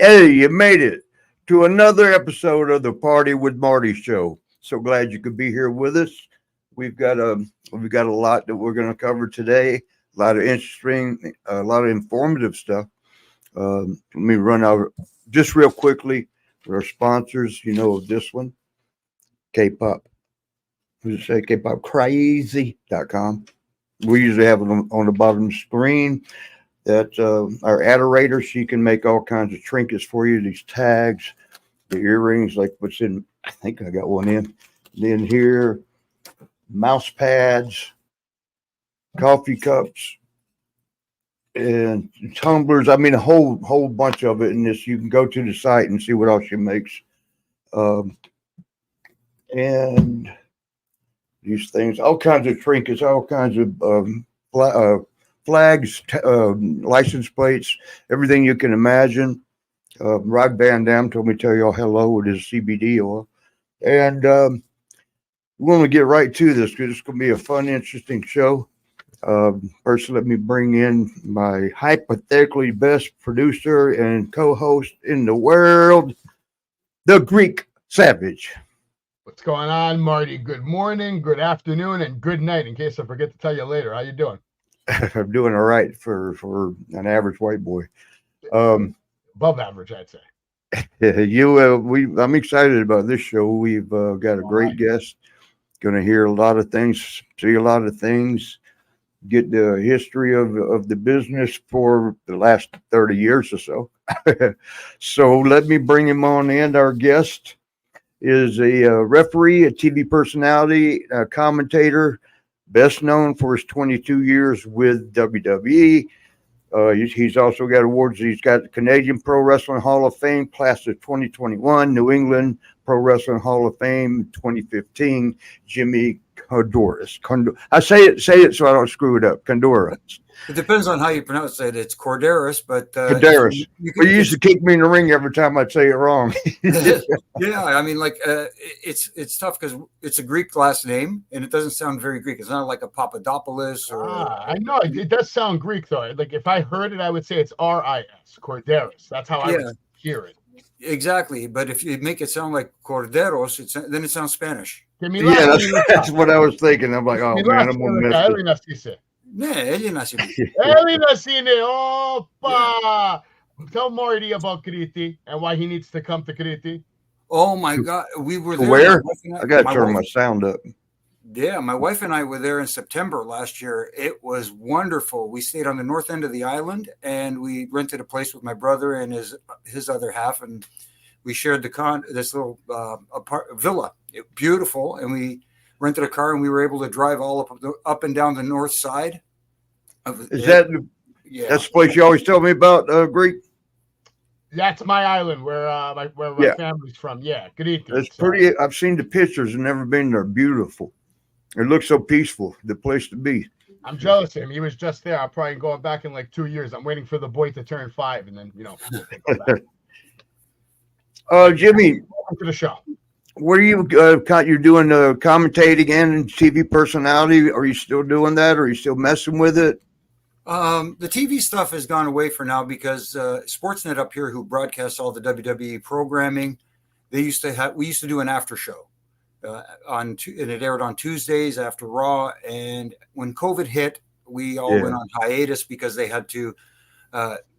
Eddie, you made it to another episode of the Party with Marty show. So glad you could be here with us. We've got a lot that we're going to cover today. A lot of interesting, a lot of informative stuff. Let me run over just real quickly with our sponsors. You know of this one, K-pop. Who's it say? KPopCrazy.com. We usually have it on the bottom of the screen. That our adorator, she can make all kinds of trinkets for you. These tags, the earrings, like what's in. I think I got one in here. Mouse pads, coffee cups, and tumblers. I mean, a whole bunch of it in this. You can go to the site and see what else she makes. And these things, all kinds of trinkets, all kinds of flags, license plates, everything you can imagine. Rod Van Dam told me to tell y'all hello with his CBD oil. And we're going to get right to this because it's going to be a fun, interesting show. First, let me bring in my hypothetically best producer and co-host in the world, the Greek Savage. What's going on, Marty? Good morning, good afternoon, and good night, in case I forget to tell you later. How you doing? I'm doing all right for an average white boy. Above average, I'd say. I'm excited about this show. We've got a great guest. Going to hear a lot of things, see a lot of things, get the history of the business for the last 30 years or so. So let me bring him on in. Our guest is a referee, a TV personality, a commentator, best known for his 22 years with WWE. He's also got awards. He's got the Canadian Pro Wrestling Hall of Fame, class of 2021, New England Pro Wrestling Hall of Fame, 2015, Jimmy Korderas. I say it so I don't screw it up. Korderas. It depends on how you pronounce it. It's Korderas, but Korderas. You used to kick me in the ring every time I'd say it wrong. Yeah, I mean, like it's tough because it's a Greek last name and it doesn't sound very Greek. It's not like a Papadopoulos or. I know it does sound Greek though. Like if I heard it, I would say it's R-I-S, Korderas. That's how I would hear it. Exactly, but if you make it sound like Korderos, then it sounds Spanish. That's what I was thinking. I'm like, oh man, I'm gonna miss it. Opa! Tell Marty about Kriti and why he needs to come to Kriti. Oh my God, we were there. Where? I gotta turn my sound up. Yeah, my wife and I were there in September last year. It was wonderful. We stayed on the north end of the island, and we rented a place with my brother and his other half, and we shared this little villa. Beautiful, and we rented a car, and we were able to drive all up and down the north side. That's the place you always tell me about, Greek? That's my island where my family's from. Yeah, Kriti. It's pretty. I've seen the pictures and never been there. Beautiful. It looks so peaceful. The place to be. I'm jealous of him. He was just there. I'm probably going back in like 2 years. I'm waiting for the boy to turn 5, and then go back. Jimmy, welcome to the show. Where you you're doing commentating and TV personality? Are you still doing that? Or are you still messing with it? The TV stuff has gone away for now because Sportsnet up here, who broadcasts all the WWE programming, we used to do an after show and it aired on Tuesdays after Raw. And when COVID hit, we all went on hiatus because they had to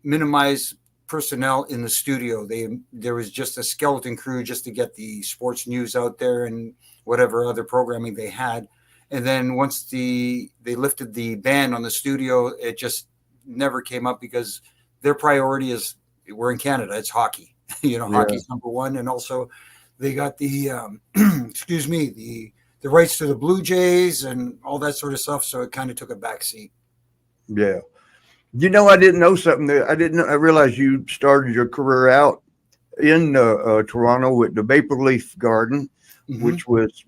minimize personnel in the studio. There was just a skeleton crew just to get the sports news out there and whatever other programming they had. And then once they lifted the ban on the studio, it just never came up because their priority is we're in Canada. It's hockey, hockey's number one. And also they got the, the rights to the Blue Jays and all that sort of stuff. So it kind of took a back seat. Yeah. I didn't know something. I realized you started your career out in Toronto with the Maple Leaf Garden, which was,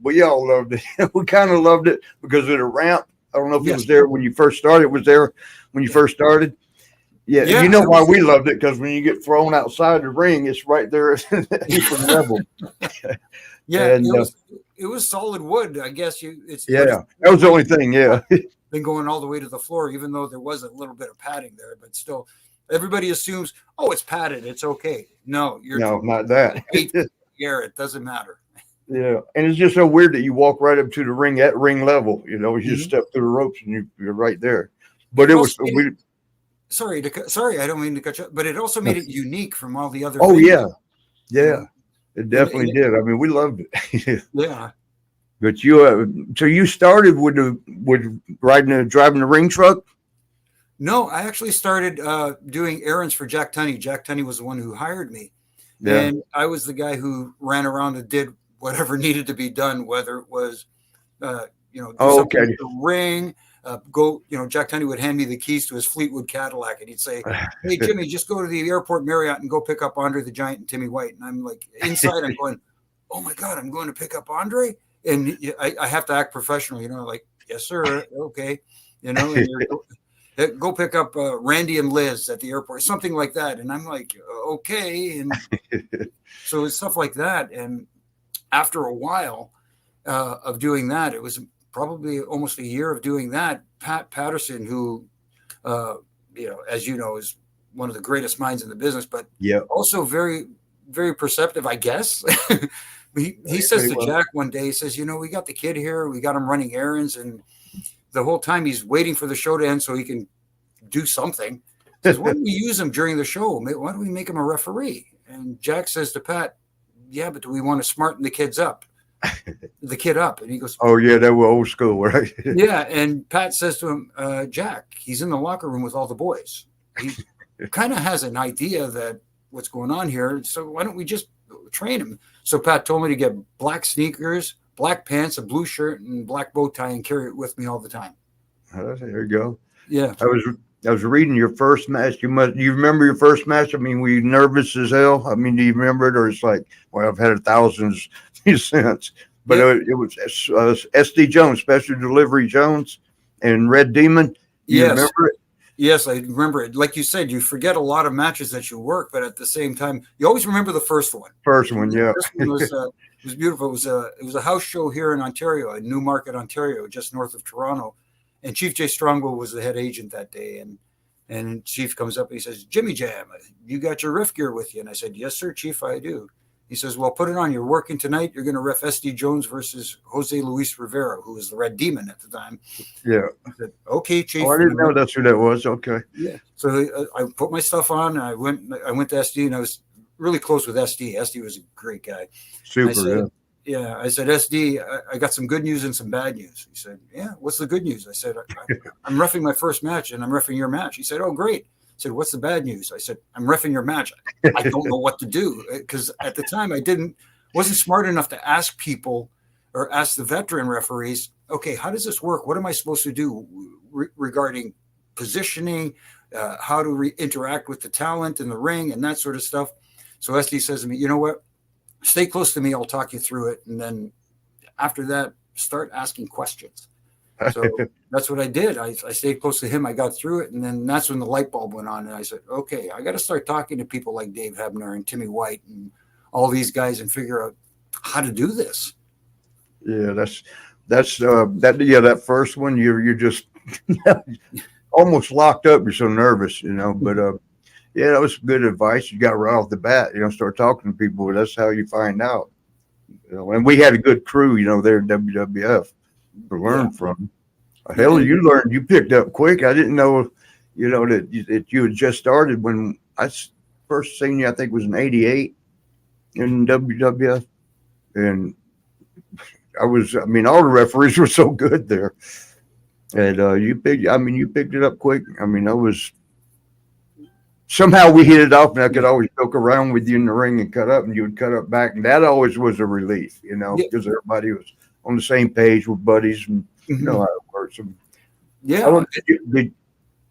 we all loved it. We kind of loved it because of the ramp. I don't know if it was there when you first started. It was there when you first started. Yeah. You know why we loved it? Because when you get thrown outside the ring, it's right there at Apron Rebel. Yeah. And, it was solid wood. I guess that was the only thing. Yeah. Been going all the way to the floor, even though there was a little bit of padding there, but still, Everybody assumes, oh, it's padded, it's okay. No, not that. Yeah, it doesn't matter. Yeah, and it's just so weird that you walk right up to the ring at ring level. You know, you just step through the ropes and you're right there. But it was weird. Sorry, I don't mean to cut you up, but it also made it unique from all the other. Oh venues. yeah, it definitely did. I mean, we loved it. Yeah. But so you started with driving the ring truck? No, I actually started doing errands for Jack Tunney. Jack Tunney was the one who hired me, and I was the guy who ran around and did whatever needed to be done, whether it was, do something with the ring. Jack Tunney would hand me the keys to his Fleetwood Cadillac, and he'd say, "Hey, Jimmy, just go to the airport Marriott and go pick up Andre the Giant and Timmy White." And I'm like, inside, I'm going, "Oh my God, I'm going to pick up Andre." And I have to act professional, like, yes, sir. Okay. Go pick up Randy and Liz at the airport, something like that. And I'm like, okay. And so it's stuff like that. And after a while of doing that, it was probably almost a year of doing that. Pat Patterson, who, as you know, is one of the greatest minds in the business, but also very, very perceptive, I guess. He says to Jack one day, he says, we got the kid here. We got him running errands. And the whole time he's waiting for the show to end so he can do something. He says, why don't we use him during the show? Why don't we make him a referee? And Jack says to Pat, yeah, but do we want to smarten the kid up? And he goes, oh, yeah, they were old school, right? Yeah. And Pat says to him, Jack, he's in the locker room with all the boys. He kind of has an idea that what's going on here. So why don't we just train him? So Pat told me to get black sneakers, black pants, a blue shirt, and black bow tie, and carry it with me all the time. There you go. Yeah. I was reading your first match. You remember your first match? I mean, were you nervous as hell? I mean, do you remember it? Or it's like, well, I've had thousands since. But it was SD Jones, Special Delivery Jones, and Red Demon. You remember it? Yes, I remember it. Like you said, you forget a lot of matches that you work, but at the same time, you always remember the first one. Yeah. This one was beautiful. It was a house show here in Ontario, in Newmarket, Ontario, just north of Toronto. And Chief Jay Strongbow was the head agent that day. And Chief comes up and he says, Jimmy Jam, you got your ref gear with you? And I said, yes, sir, Chief, I do. He says, well, put it on. You're working tonight. You're going to ref SD Jones versus Jose Luis Rivera, who was the Red Demon at the time. Yeah. I said, okay, Chief. Oh, I didn't know that's who that was. Okay. Yeah. So I put my stuff on. And I went to SD, and I was really close with SD. SD was a great guy. Super. I said, SD, I got some good news and some bad news. He said, yeah, what's the good news? I said, I'm reffing my first match, and I'm reffing your match. He said, oh, great. I said, what's the bad news? I said, I'm reffing your match. I don't know what to do, because at the time wasn't smart enough to ask people or ask the veteran referees, okay, how does this work? What am I supposed to do regarding positioning, how to interact with the talent in the ring and that sort of stuff? So SD says to me, you know what? Stay close to me. I'll talk you through it. And then after that, start asking questions. So that's what I did. I stayed close to him. I got through it. And then that's when the light bulb went on. And I said, okay, I got to start talking to people like Dave Hebner and Timmy White and all these guys and figure out how to do this. Yeah, that first one, you're just almost locked up. You're so nervous, but yeah, that was good advice. You got right off the bat, start talking to people. That's how you find out. And we had a good crew, there at WWF to learn from. Hell, you picked up quick. I didn't know, that you had just started when I first seen you, I think was in '88 in WWF. And all the referees were so good there. And you picked it up quick. Somehow we hit it off, and I could always joke around with you in the ring and cut up, and you would cut up back. And that always was a relief, because everybody was on the same page with buddies and how it works.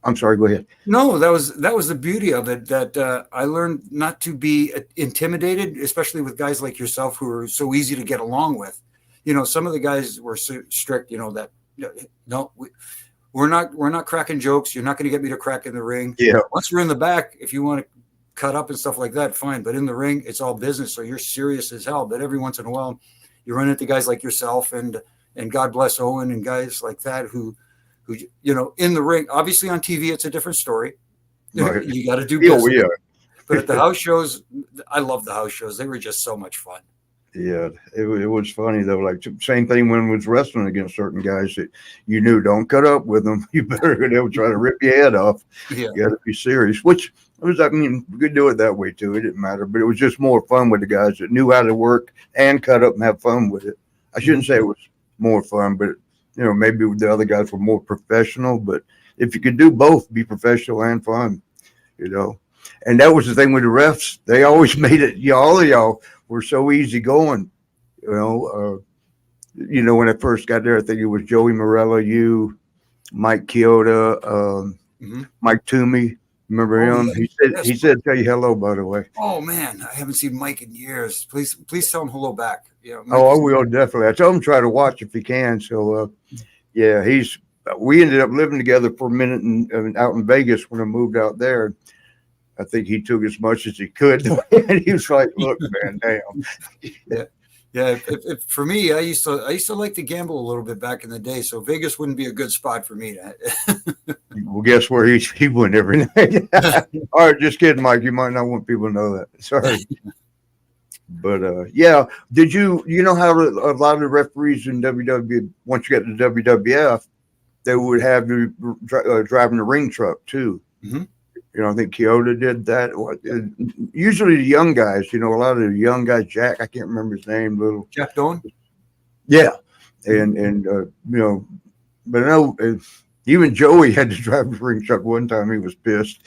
I'm sorry, go ahead. No, that was the beauty of it, that I learned not to be intimidated, especially with guys like yourself who are so easy to get along with. Some of the guys were so strict, that no, we're not cracking jokes. You're not going to get me to crack in the ring. Yeah. Once you're in the back, if you want to cut up and stuff like that, fine. But in the ring, it's all business. So you're serious as hell. But every once in a while, you run into guys like yourself and God bless Owen and guys like that who in the ring. Obviously on TV, it's a different story. Right. You got to do Oh, business. yeah. But at the house shows, I love the house shows. They were just so much fun. Yeah, it was funny though. Like same thing when it was wrestling against certain guys that you knew don't cut up with them. You better they'll try to rip your head off. Yeah. You got to be serious. Which was, I mean, we could do it that way too. It didn't matter, but it was just more fun with the guys that knew how to work and cut up and have fun with it. I shouldn't say it was more fun, but you know, maybe the other guys were more professional. But if you could do both, be professional and fun, you know. And that was the thing with the refs. They always made it. All of y'all were so easy going, you know. When I first got there, I think it was Joey Morella, you, Mike Chioda, Mike Toomey. Remember him? Yeah. He said, "Tell you hello." By the way. Oh man, I haven't seen Mike in years. Please tell him hello back. Yeah. I will definitely. I told him try to watch if he can. So, yeah, we ended up living together for a minute out in Vegas when I moved out there. I think he took as much as he could, and he was like, "Look, man, damn." Yeah. If for me, I used to like to gamble a little bit back in the day, so Vegas wouldn't be a good spot for me. Well, guess where he went every night. All right, just kidding, Mike. You might not want people to know that. Sorry, but yeah. Did you know how a lot of the referees in WWE, once you get to WWF, they would have you driving the ring truck too. Mm-hmm. You know, I think Chioda did that. Usually the young guys, you know, a lot of the young guys, Jack, I can't remember his name, Jack Doan. Yeah. And you know, but I know even Joey had to drive the ring truck one time. He was pissed.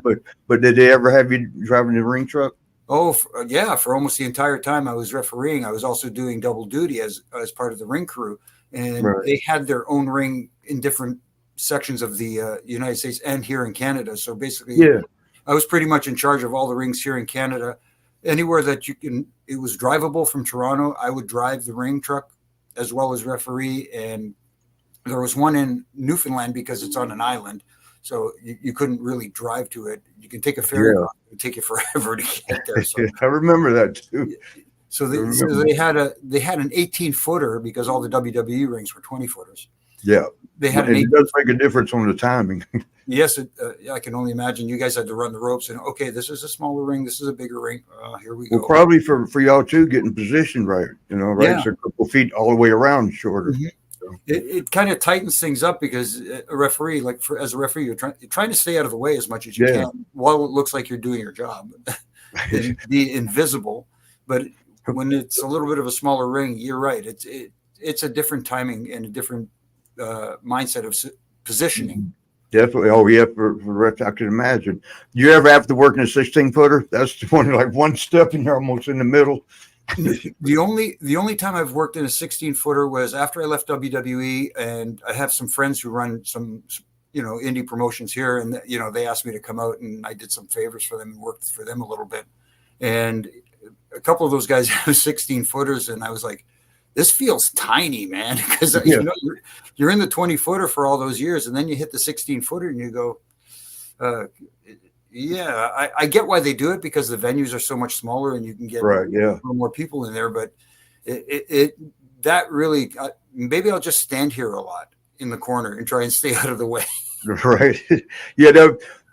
but did they ever have you driving the ring truck? Oh, yeah. For almost the entire time I was refereeing, I was also doing double duty as part of the ring crew. And they had their own ring in different sections of the United States and here in Canada. So basically, I was pretty much in charge of all the rings here in Canada. Anywhere that it was drivable from Toronto, I would drive the ring truck as well as referee. And there was one in Newfoundland because it's on an island. So you couldn't really drive to it. You can take a ferry. It would take you forever to get there. So I remember that too. So they had an 18-footer because all the WWE rings were 20-footers. Yeah. They had it does make a difference on the timing. Yes, I can only imagine you guys had to run the ropes and okay, this is a smaller ring, this is a bigger ring. Here we go. Well, probably for y'all too, getting positioned right, you know, right? Yeah. So a couple feet all the way around shorter. Mm-hmm. So. It kind of tightens things up because a referee, as a referee, you're trying to stay out of the way as much as you can while it looks like you're doing your job. And be invisible, but when it's a little bit of a smaller ring, you're right. It's a different timing and a different mindset of positioning. Definitely. Oh yeah, for I can imagine. You ever have to work in a 16-footer? That's the one, like one step and you're almost in the middle. The only time I've worked in a 16-footer was after I left WWE, and I have some friends who run some indie promotions here, and they asked me to come out, and I did some favors for them and worked for them a little bit. And a couple of those guys have 16-footers, and I was like, this feels tiny, man, because you're in the 20-footer for all those years, and then you hit the 16-footer and you go, I get why they do it because the venues are so much smaller and you can get more people in there. But that really, maybe I'll just stand here a lot in the corner and try and stay out of the way. Right. Yeah.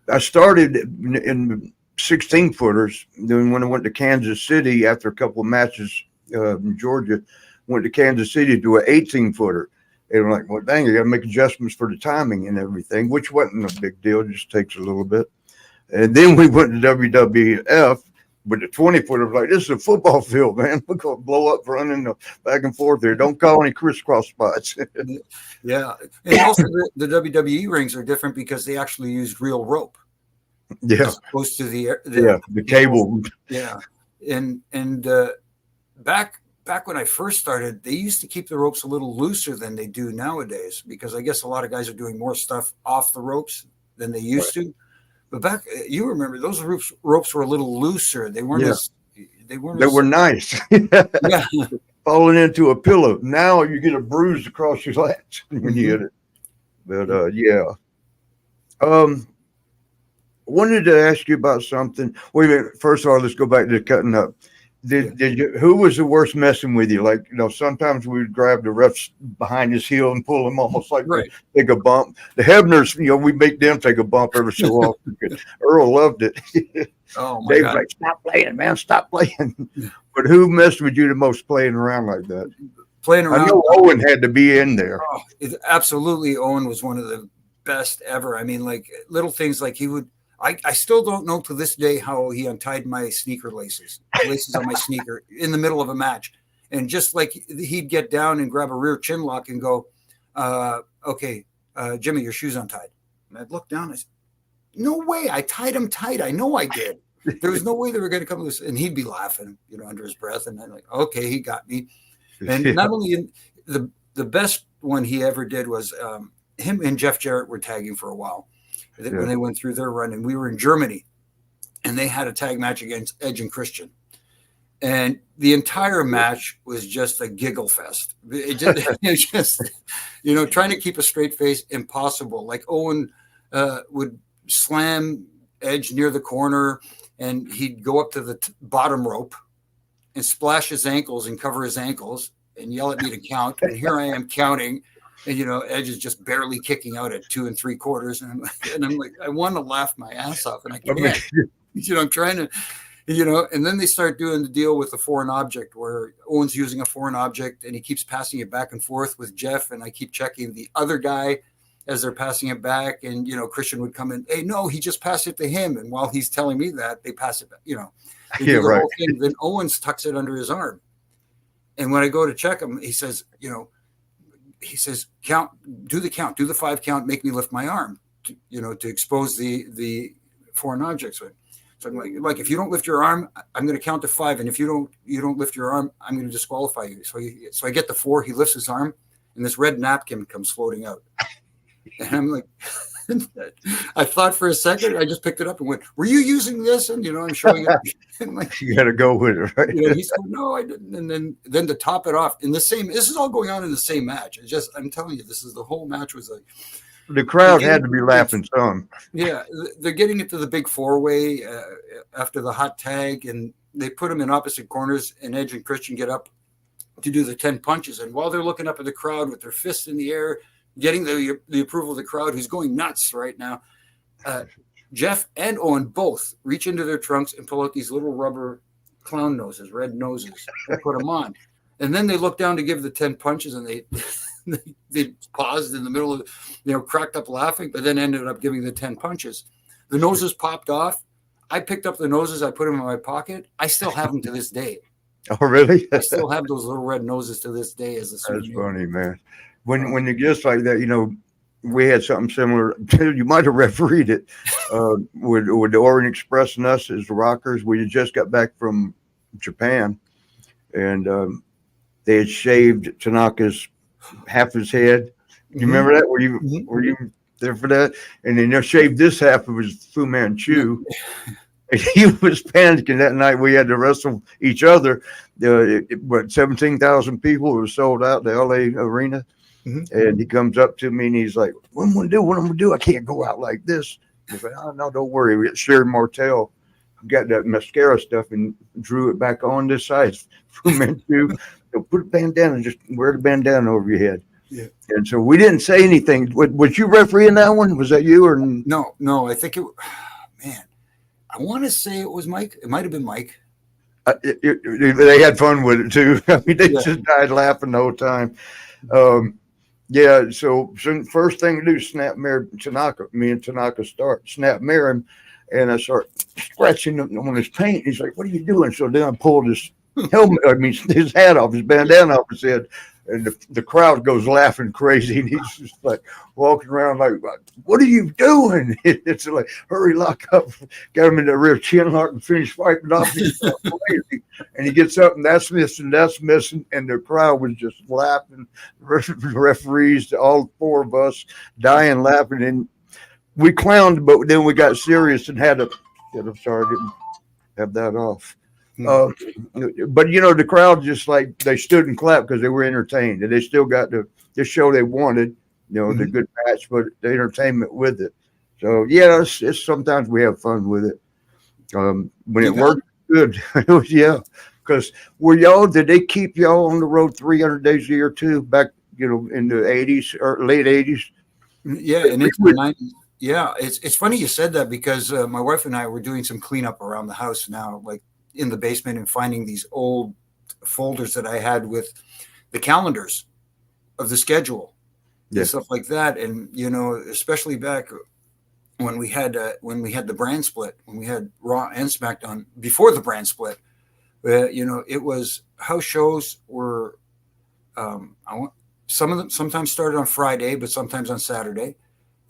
I started in 16-footers. Then when I went to Kansas City after a couple of matches in Georgia, went to Kansas City to do an 18-footer. And I'm like, well, dang, you got to make adjustments for the timing and everything, which wasn't a big deal. It just takes a little bit. And then we went to WWF with the 20-footer. Like, this is a football field, man. We're going to blow up running back and forth there. Don't call any crisscross spots. Yeah. And also the WWE rings are different because they actually use real rope. Yeah. As opposed to the cable. Yeah. And back when I first started, they used to keep the ropes a little looser than they do nowadays because I guess a lot of guys are doing more stuff off the ropes than they used to. But back, you remember those ropes were a little looser. They weren't they were nice. Yeah. Falling into a pillow. Now you get a bruise across your lats when you hit it. But wanted to ask you about something. Wait a minute. First of all, let's go back to the cutting up. Did you? Who was the worst messing with you? Like, sometimes we would grab the refs behind his heel and pull him almost like Right. take a bump. The Hebners, we make them take a bump every so often. Earl loved it. Oh my Dave's God. like, stop playing, man, stop playing. But who messed with you the most playing around like that? Playing around. I know Owen had to be in there. Oh, absolutely. Owen was one of the best ever. I mean, like little things like he would. I still don't know to this day how he untied my sneaker laces on my sneaker in the middle of a match. And just like he'd get down and grab a rear chin lock and go, okay, Jimmy, your shoe's untied. And I'd look down and I said, no way. I tied them tight. I know I did. There was no way they were going to come loose. And he'd be laughing, under his breath. And I'm like, okay, he got me. And not only the best one he ever did was him and Jeff Jarrett were tagging for a while. When they went through their run, and we were in Germany, and they had a tag match against Edge and Christian, and the entire match was just a giggle fest. It just trying to keep a straight face, impossible. Like Owen would slam Edge near the corner, and he'd go up to the bottom rope and splash his ankles and cover his ankles and yell at me to count. And here I am counting. And, Edge is just barely kicking out at 2 3/4. And I'm like, I want to laugh my ass off. And I can't, I'm trying to, and then they start doing the deal with the foreign object where Owen's using a foreign object and he keeps passing it back and forth with Jeff. And I keep checking the other guy as they're passing it back. And, Christian would come in, hey, no, he just passed it to him. And while he's telling me that, they pass it back, they do the whole thing. Then Owens tucks it under his arm. And when I go to check him, he says, count, do the count, do the 5 count, make me lift my arm, to expose the foreign objects. So I'm like, if you don't lift your arm, I'm going to count to 5. And if you don't lift your arm, I'm going to disqualify you. So I get the 4, he lifts his arm and this red napkin comes floating out. And I'm like, I thought for a second, I just picked it up and went, were you using this? And, I'm showing it. And like, you got to go with it, right? He said, no, I didn't. And then to top it off this is all going on in the same match. I'm telling you, the whole match was like. The crowd had to be laughing some. Yeah. They're getting into the big 4-way after the hot tag, and they put them in opposite corners, and Edge and Christian get up to do the 10 punches. And while they're looking up at the crowd with their fists in the air, getting the approval of the crowd who's going nuts right now, Jeff and Owen both reach into their trunks and pull out these little rubber clown noses, red noses, and put them on. And then they look down to give the 10 punches, and they paused in the middle of, cracked up laughing, but then ended up giving the 10 punches. The noses popped off. I picked up the noses. I put them in my pocket. I still have them to this day. Oh, really? I still have those little red noses to this day as a souvenir. That's funny, man. When it gets like that, we had something similar. You might have refereed it with the Orient Express and us as the Rockers. We had just got back from Japan, and they had shaved Tanaka's half his head. You remember that? Were you there for that? And they shaved this half of his Fu Manchu. And he was panicking that night. We had to wrestle each other. 17,000 people. It was sold out, the LA arena. And he comes up to me and he's like, what am I going to do? What am I going to do? I can't go out like this. I was like, oh, no, don't worry. We got Sherry Martel, got that mascara stuff and drew it back on this side. Fu Manchu. Put a bandana and just wear the bandana over your head. Yeah. And so we didn't say anything. Was you refereeing that one? Was that you or no? I think man, I want to say it was Mike. It might have been Mike. They had fun with it too. I mean, they just died laughing the whole time. Yeah. So first thing to do, snap mirror Tanaka. Me and Tanaka start snap mirror him, and I start scratching him on his paint. He's like, "What are you doing?" So then I pulled his helmet. I mean, his hat off, his bandana off his head. And the crowd goes laughing crazy, and he's just like walking around like, "What are you doing?" It's like, "Hurry, lock up!" Got him in the rear chin lock and finish wiping off. And he gets up, and that's missing, and the crowd was just laughing. The referees, all 4 of us, dying laughing, and we clowned, but then we got serious and had to. I'm sorry, I didn't have that off. But the crowd just like they stood and clapped because they were entertained, and they still got the show they wanted, the good match, but the entertainment with it. So yeah, it's sometimes we have fun with it. When it worked good, it was because Because did they keep y'all on the road 300 days a year too, back, in the 80s or late 80s? Yeah, and into the 90s. Yeah, it's funny you said that because my wife and I were doing some cleanup around the house now, like in the basement, and finding these old folders that I had with the calendars of the schedule and stuff like that. And, especially back when we had the brand split, when we had Raw and SmackDown before the brand split, it was house shows were, some of them sometimes started on Friday, but sometimes on Saturday.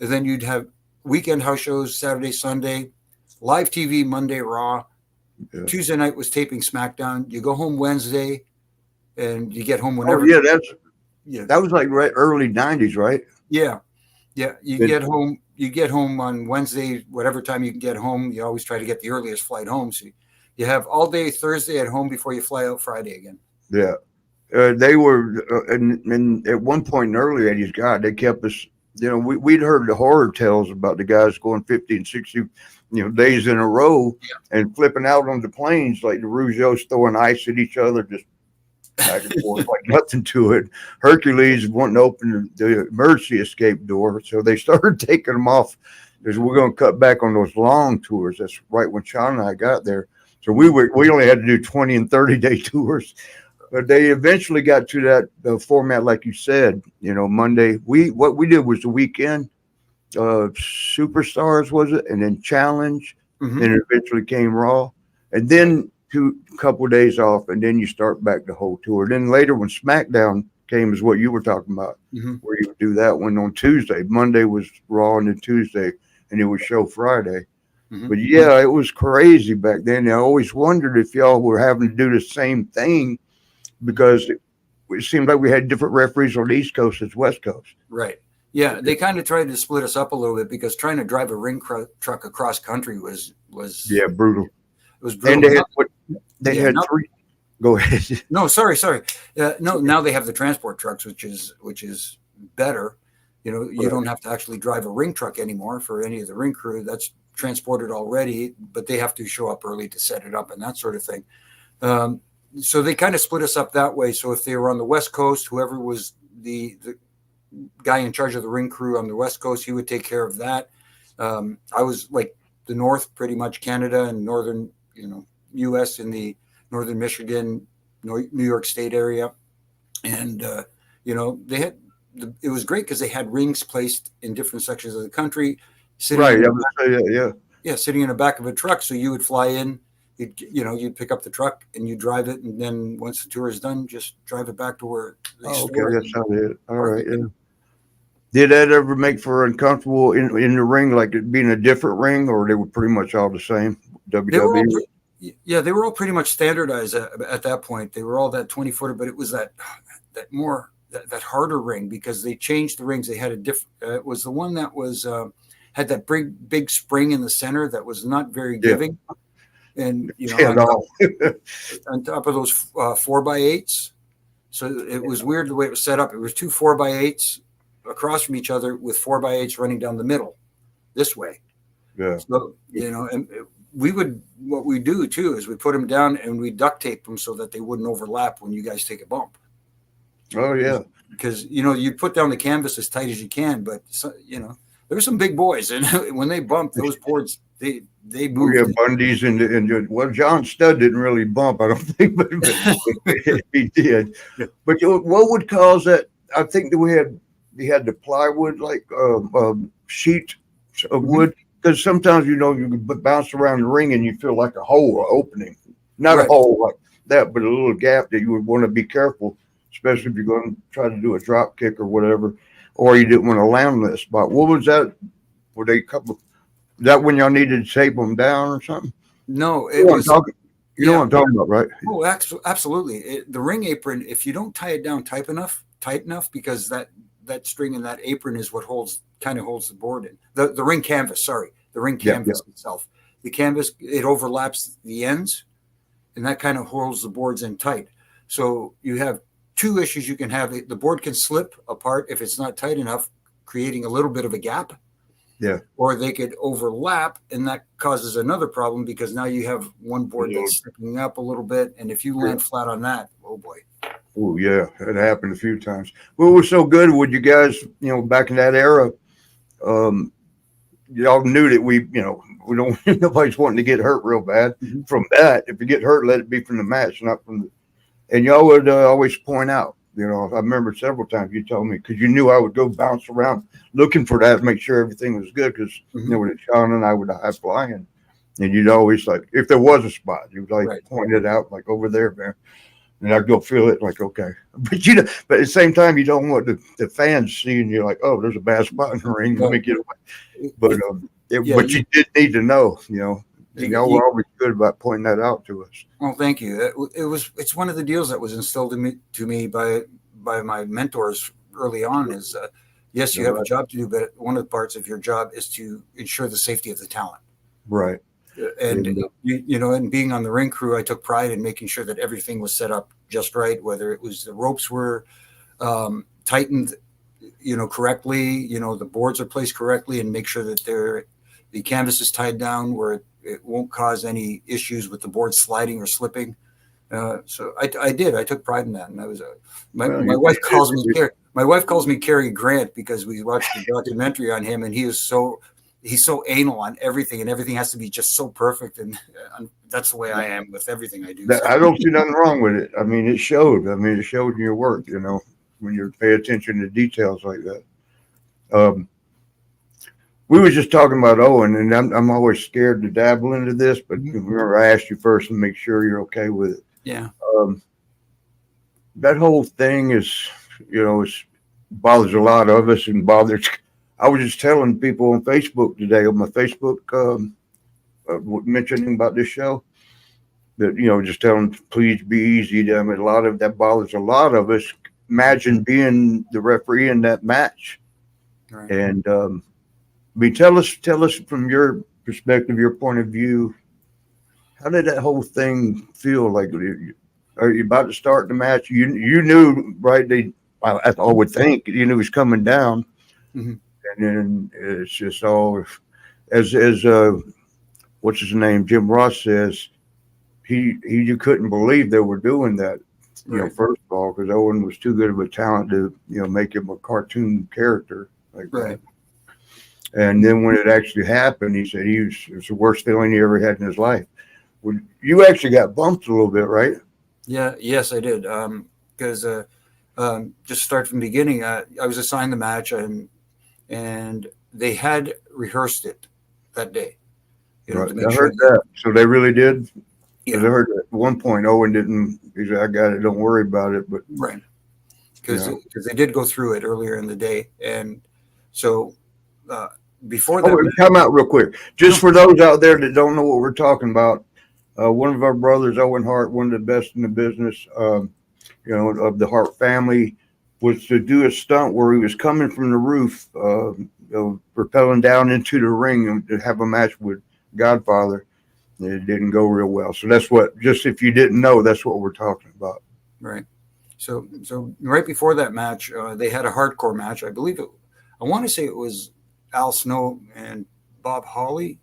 And then you'd have weekend house shows, Saturday, Sunday, live TV, Monday, Raw. Yeah. Tuesday night was taping SmackDown. You go home Wednesday and you get home whenever. Oh, yeah, that was like early 90s, right? Yeah. Yeah. You get home on Wednesday, whatever time you can get home. You always try to get the earliest flight home. So you have all day Thursday at home before you fly out Friday again. Yeah. They were, and at one point in the early 80s, God, they kept us, we'd heard the horror tales about the guys going 50 and 60, days in a row and flipping out on the planes, like the Rougeaus throwing ice at each other, just back and forth, like nothing to it. Hercules wouldn't open the emergency escape door, so they started taking them off because we're going to cut back on those long tours. That's right when Sean and I got there. So we only had to do 20 and 30-day tours. But they eventually got to that format, like you said, Monday. What we did was the weekend, Superstars, was it? And then Challenge. Mm-hmm. And eventually came Raw. And then a couple of days off, and then you start back the whole tour. Then later when SmackDown came is what you were talking about, where you would do that one on Tuesday. Monday was Raw, and then Tuesday, and it was show Friday. Mm-hmm. But yeah, it was crazy back then. I always wondered if y'all were having to do the same thing, because it seemed like we had different referees on the East Coast as West Coast. Right. Yeah, they kind of tried to split us up a little bit because trying to drive a ring truck across country was brutal. It was brutal. And they had three. Go ahead. No, sorry. No, now they have the transport trucks, which is better. You don't have to actually drive a ring truck anymore for any of the ring crew. That's transported already, but they have to show up early to set it up and that sort of thing. So they kind of split us up that way. So if they were on the West Coast, whoever was the guy in charge of the ring crew on the West Coast, he would take care of that. I was like the North, pretty much Canada and Northern, U.S. in the Northern Michigan, New York State area. And, they had, it was great because they had rings placed in different sections of the country. Sitting sitting in the back of a truck. So you would fly in. You'd pick up the truck and you drive it, and then once the tour is done, just drive it back to where they store it. That's how it. All right. Yeah. Did that ever make for uncomfortable in the ring, like it being a different ring, or they were pretty much all the same? WWE. They were all pretty much standardized at that point. They were all that 20-footer, but it was that harder ring because they changed the rings. They had a different. It was the one that was had that big spring in the center that was not very giving. And on top of those 4x8s, so it was weird the way it was set up. It was two 4x8s across from each other with 4x8s running down the middle this way. Yeah. So and what we do too is we put them down and we duct tape them so that they wouldn't overlap when you guys take a bump. Oh yeah. Because you put down the canvas as tight as you can, but there were some big boys, and when they bumped those boards, they moved. Yeah, Bundy's and John Studd didn't really bump, I don't think, but he did. But what would cause that? I think that we had the plywood, like sheet of wood, because sometimes you can bounce around the ring and you feel like a hole or opening, not a hole like that, but a little gap that you would want to be careful, especially if you're going to try to do a drop kick or whatever, or you didn't want to land that spot. What was that? Were they is that when y'all needed to tape them down or something? No, it was. You know what I'm talking about, right? Oh, absolutely. The ring apron, if you don't tie it down tight enough, because that string and that apron is what kind of holds the board in. The ring canvas, the ring canvas itself. The canvas, it overlaps the ends, and that kind of holds the boards in tight. So you have two issues you can have. The board can slip apart if it's not tight enough, creating a little bit of a gap. Yeah. Or they could overlap, and that causes another problem because now you have one board that's sticking up a little bit, and if you land flat on that, oh boy. Oh yeah, it happened a few times. What was so good with you guys, back in that era, y'all knew that we don't nobody's wanting to get hurt real bad from that. If you get hurt, let it be from the match, not from the. And y'all would always point out. I remember several times you told me because you knew I would go bounce around looking for that, make sure everything was good. Because when Sean and I would high flying, and you'd always if there was a spot, you'd point it out over there, man. And I'd go feel it okay. But but at the same time, you don't want the fans seeing you oh, there's a bad spot in the ring. Let me get away. But but you did need to know, y'all were always good about pointing that out to us. Well, thank you. It's one of the deals that was instilled to me by my mentors early on is yes, you have a job to do, but one of the parts of your job is to ensure the safety of the talent. Right. And and being on the ring crew, I took pride in making sure that everything was set up just right, whether it was the ropes were tightened, correctly, the boards are placed correctly, and make sure that the canvas is tied down where it won't cause any issues with the board sliding or slipping. So I took pride in that, and I was my wife calls me my wife calls me Cary Grant because we watched the documentary on him, and he's so anal on everything, and everything has to be just so perfect. And that's the way I am with everything I do. I don't see nothing wrong with it. I mean, it showed. It showed in your work, when you pay attention to details like that. We were just talking about Owen, and I'm always scared to dabble into this, but remember I asked you first to make sure you're okay with it. Yeah. That whole thing is, it bothers a lot of us and bothers. I was just telling people on Facebook today, on my Facebook, mentioning about this show, that, just telling them, please be easy. A lot of that bothers a lot of us. Imagine being the referee in that match. Right. And, tell us from your perspective, your point of view, how did that whole thing feel like? Are you about to start the match? You knew, right? I would think you knew he was coming down. And then it's just all as what's his name, Jim Ross says, you couldn't believe they were doing that. First of all, because Owen was too good of a talent to make him a cartoon character like that. And then when it actually happened, he said it was the worst feeling he ever had in his life. You actually got bumped a little bit, right? Yeah. Yes, I did. Because just start from the beginning, I was assigned the match, and they had rehearsed it that day. Right. I heard that. So they really did. Yeah. I heard at one point Owen didn't. He said, "I got it. Don't worry about it." But right, because they did go through it earlier in the day, and so before that, come out real quick, just for those out there that don't know what we're talking about. One of our brothers, Owen Hart, one of the best in the business, of the Hart family, was to do a stunt where he was coming from the roof, propelling down into the ring and to have a match with Godfather. It didn't go real well. So that's what, just if you didn't know, that's what we're talking about. Right. So right before that match, they had a hardcore match. I want to say it was Al Snow and Bob Holly,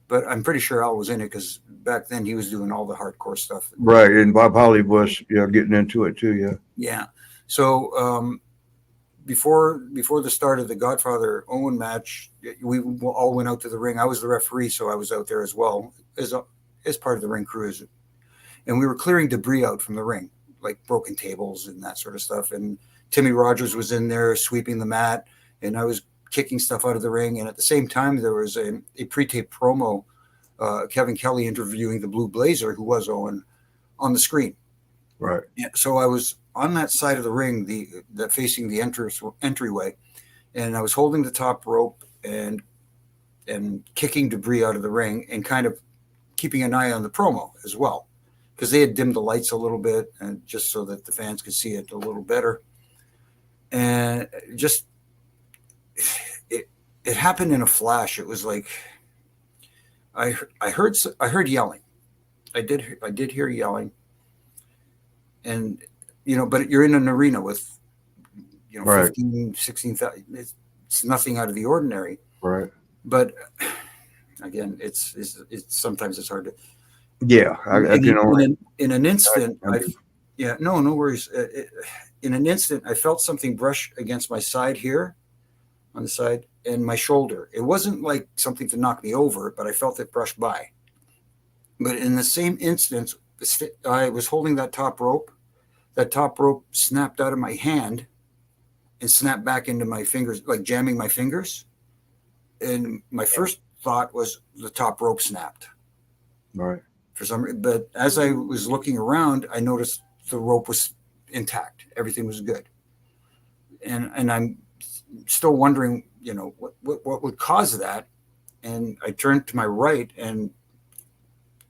but I'm pretty sure Al was in it because back then he was doing all the hardcore stuff. Right. And Bob Holly was getting into it too. Yeah. Yeah. So before the start of the Godfather Owen match, we all went out to the ring. I was the referee, so I was out there as well as part of the ring crew. And we were clearing debris out from the ring, like broken tables and that sort of stuff. And Timmy Rogers was in there sweeping the mat, and I was kicking stuff out of the ring. And at the same time, there was a pre-tape promo, Kevin Kelly interviewing the Blue Blazer, who was Owen, on the screen. Right. Yeah, so I was on that side of the ring, the facing the entryway, and I was holding the top rope and kicking debris out of the ring and kind of keeping an eye on the promo as well, because they had dimmed the lights a little bit and just so that the fans could see it a little better. And just it happened in a flash. It was like I heard yelling. I did hear yelling. And, but you're in an arena with, right. 15, 16,000. It's nothing out of the ordinary. Right. But again, it's sometimes it's hard to. Yeah, I can only. In an instant, I mean, no worries. In an instant, I felt something brush against my side here, on the side, and my shoulder. It wasn't like something to knock me over, but I felt it brush by. But in the same instance, I was holding that top rope. That top rope snapped out of my hand and snapped back into my fingers, like jamming my fingers. And my first thought was the top rope snapped. right. For some reason. But as I was looking around, I noticed the rope was intact. Everything was good. And I'm still wondering, what would cause that. And I turned to my right, and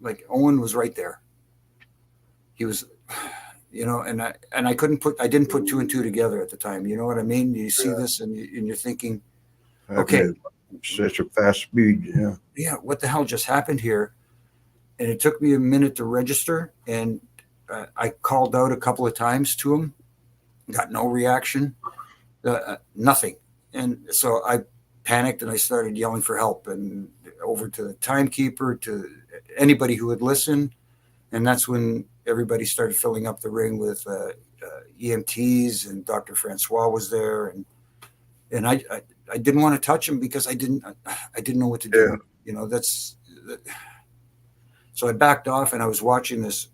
like Owen was right there. He was, and I didn't put two and two together at the time. You know what I mean? You see this and you're thinking, okay, Such a fast speed. Yeah. Yeah, what the hell just happened here? And it took me a minute to register, and I called out a couple of times to him, got no reaction, nothing. And so I panicked and I started yelling for help, and over to the timekeeper, to anybody who would listen. And that's when everybody started filling up the ring with EMTs, and Dr. Francois was there. And I didn't want to touch him because I didn't know what to do. Yeah. So I backed off, and I was watching this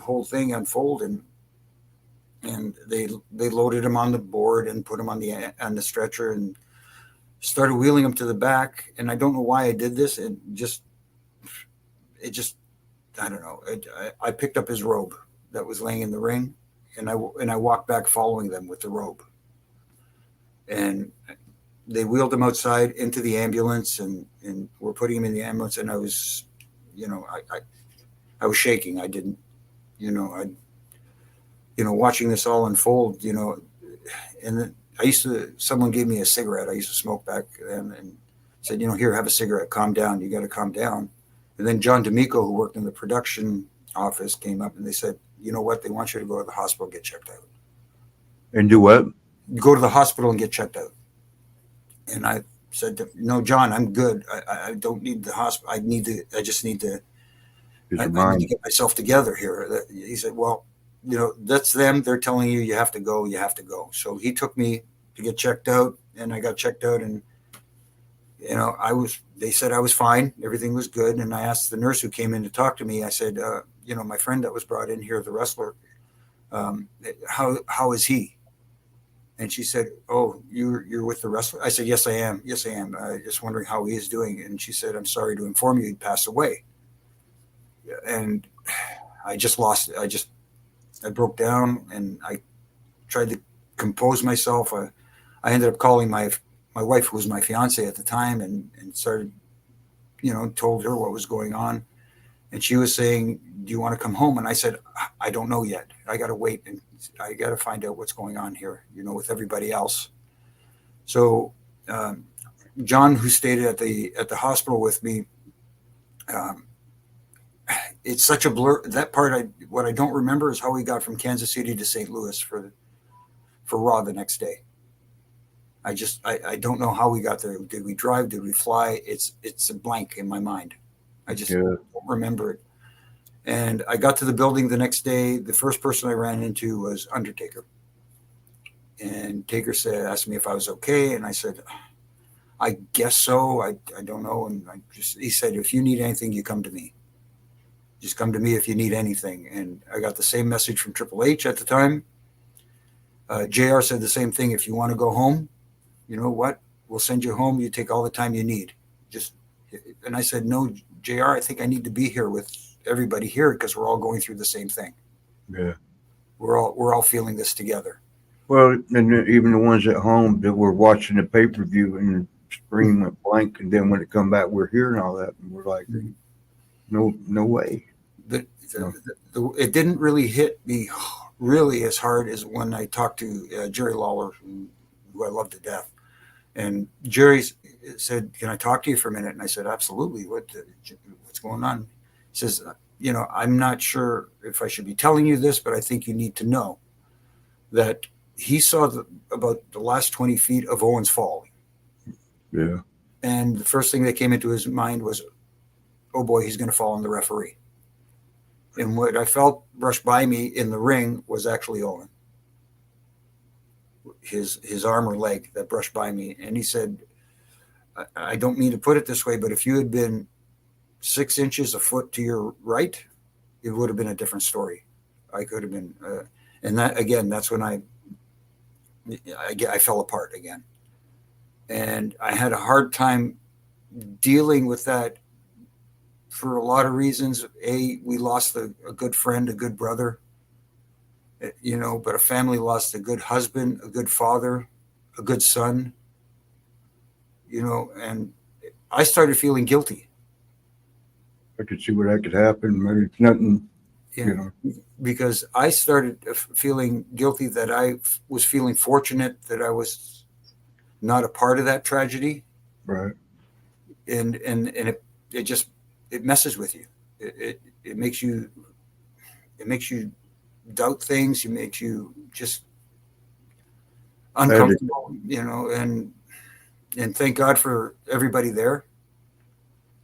whole thing unfold, and they loaded him on the board and put him on the stretcher and started wheeling him to the back. And I don't know why I did this. It just I don't know. I picked up his robe that was laying in the ring, and I walked back following them with the robe. And they wheeled him outside into the ambulance, and we're putting him in the ambulance. And I was, I was shaking. I didn't, watching this all unfold, and then someone gave me a cigarette. I used to smoke back then, and said, here, have a cigarette, calm down. You got to calm down. And then John D'Amico, who worked in the production office, came up, and they said, you know what? They want you to go to the hospital and get checked out. And do what? Go to the hospital and get checked out. And I said, no, John, I'm good. I don't need the hospital. I just need to get myself together here. He said, well, that's them. They're telling you have to go. You have to go. So he took me to get checked out, and I got checked out, and they said I was fine. Everything was good. And I asked the nurse who came in to talk to me, I said, my friend that was brought in here, the wrestler, how is he? And she said, oh, you're with the wrestler? I said, yes, I am. Yes, I am. Just wondering how he is doing. And she said, I'm sorry to inform you, he passed away. And I just lost it. I broke down, and I tried to compose myself. I ended up calling my wife, who was my fiance at the time, and started, told her what was going on. And she was saying, do you want to come home? And I said, I don't know yet. I got to wait, and I got to find out what's going on here, with everybody else. So John, who stayed at the hospital with me, it's such a blur. That part, what I don't remember is how we got from Kansas City to St. Louis for Raw the next day. I don't know how we got there. Did we drive? Did we fly? It's a blank in my mind. I just don't remember it. And I got to the building the next day. The first person I ran into was Undertaker. And Taker asked me if I was okay. And I said, I guess so. I don't know. And he said, if you need anything, you come to me. Just come to me if you need anything. And I got the same message from Triple H at the time. JR said the same thing. If you want to go home, you know what? We'll send you home. You take all the time you need. And I said, no, JR, I think I need to be here with everybody here because we're all going through the same thing. Yeah. We're all feeling this together. Well, and even the ones at home that were watching the pay-per-view and the screen went blank, and then when it come back, we're hearing all that, and we're like, no way. It didn't really hit me really as hard as when I talked to Jerry Lawler, who I love to death. And Jerry said, can I talk to you for a minute? And I said, absolutely. What's going on? He says, I'm not sure if I should be telling you this, but I think you need to know that he saw about the last 20 feet of Owen's fall. Yeah. And the first thing that came into his mind was, oh boy, he's going to fall on the referee. And what I felt brushed by me in the ring was actually Owen. His arm or leg that brushed by me. And he said, I don't mean to put it this way, but if you had been 6 inches, a foot to your right, it would have been a different story. I could have been, and that again, that's when I fell apart again. And I had a hard time dealing with that for a lot of reasons. We lost a good friend, a good brother, but a family lost a good husband, a good father, a good son, and I started feeling guilty. I could see where that could happen. Maybe nothing, because I started feeling guilty that I was feeling fortunate that I was not a part of that tragedy. Right. And it messes with you. It makes you doubt things. It makes you just uncomfortable, and thank God for everybody there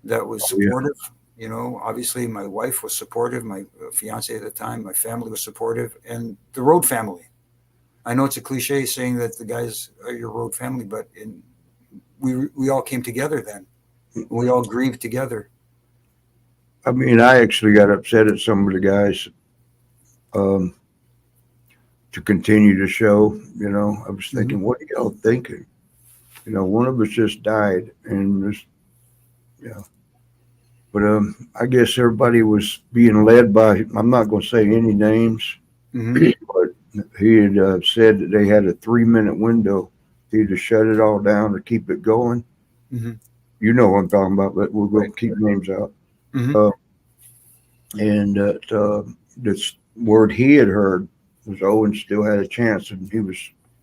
that was supportive. Obviously my wife was supportive, my fiance at the time, my family was supportive, and the road family. I know it's a cliche saying that the guys are your road family, but we all came together then. We all grieved together. I mean, I actually got upset at some of the guys to continue the show. I was thinking, what are y'all thinking? One of us just died, and But I guess everybody was being led by, I'm not going to say any names, but he had said that they had a 3-minute window to either shut it all down or keep it going. You know what I'm talking about, but we're going to keep names out. And this word he had heard was Owen still had a chance, and he was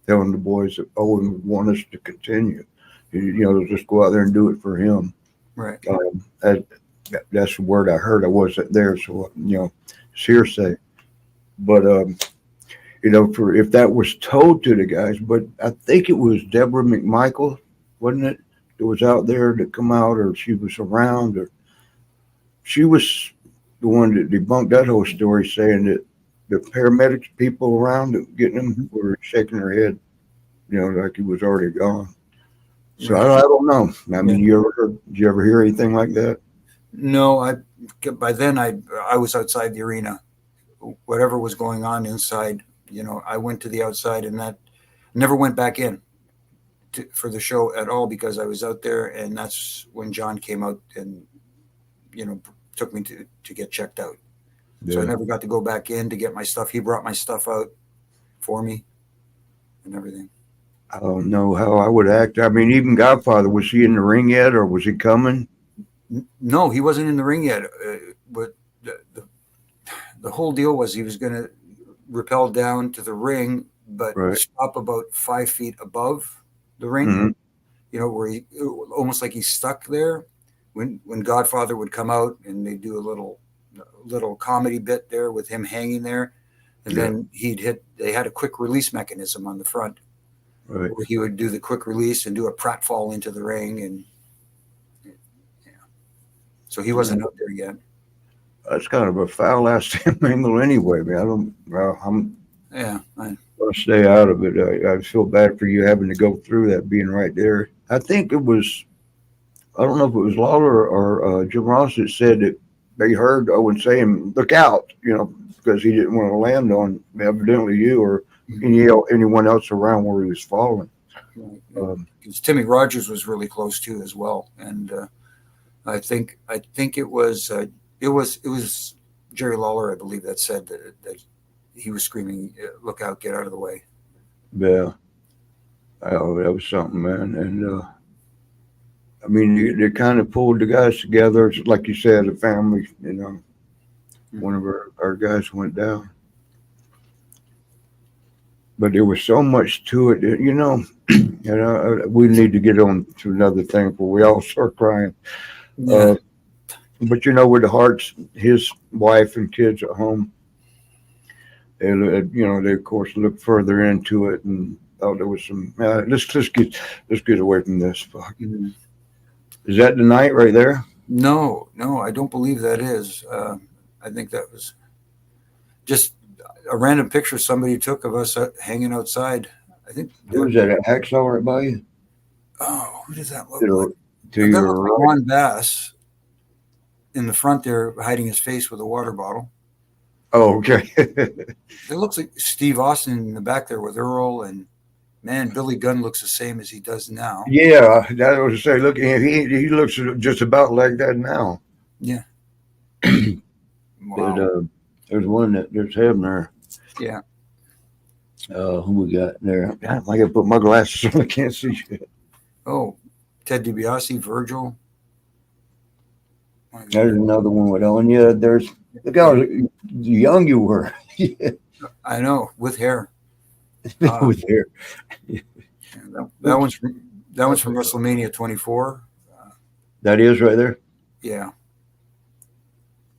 telling the boys that Owen would want us to continue. Just go out there and do it for him. Right. That's the word I heard. I wasn't there, so it's hearsay. But if that was told to the guys, but I think it was Deborah McMichael, wasn't it? That was out there to come out, or she was around, or she was the one that debunked that whole story, saying that the paramedics, people around getting him, were shaking their head, like he was already gone. So I don't know. I mean, did you ever hear anything like that? No, by then I was outside the arena. Whatever was going on inside, I went to the outside, and that never went back in for the show at all, because I was out there, and that's when John came out and took me to get checked out. So I never got to go back in to get my stuff. He brought my stuff out for me and everything. I don't know how I would act. I mean, even Godfather, was he in the ring yet, or was he coming? No, he wasn't in the ring yet. But the whole deal was he was going to rappel down to the ring, but stop about 5 feet above the ring, where he almost like he's stuck there. When Godfather would come out, and they do a little comedy bit there with him hanging there, and then they had a quick release mechanism on the front. Right. Where he would do the quick release and do a pratfall into the ring, and so he wasn't out there yet. That's kind of a foul ass angle anyway, man. I'm going to stay out of it. I feel bad for you having to go through that, being right there. I think it was, I don't know if it was Lawler or Jim Ross that said that they heard Owen saying, "Look out," because he didn't want to land on evidently you or anyone else around where he was falling. Because Timmy Rogers was really close too as well, and I think it was Jerry Lawler, I believe, that said that he was screaming, "Look out! Get out of the way!" Yeah, that was something, man. And I mean, they kind of pulled the guys together, like you said, a family. One of our guys went down. But there was so much to it, we need to get on to another thing before we all start crying. Yeah. But with the Harts, his wife and kids at home, and they of course looked further into it and thought there was some. Let's get away from this. Fuck. Is that the night right there? No, I don't believe that is. I think that was just a random picture somebody took of us hanging outside. I think. Who was that? At Hacksaw right by you? Oh, who does that look To, like? to That your looks like right. Ron Bass in the front there, hiding his face with a water bottle. Oh, okay. It looks like Steve Austin in the back there with Earl, and man, Billy Gunn looks the same as he does now. Yeah, that was to say. Look, he looks just about like that now. Yeah. But, Wow. there's one that there's him there. Yeah. Who we got there? I gotta put my glasses on. I can't see shit. Oh, Ted DiBiase, Virgil. There's another one with Owen. Yeah, there's look how young you were. I know, with hair. With hair. That one's from WrestleMania 24. That is right there. Yeah.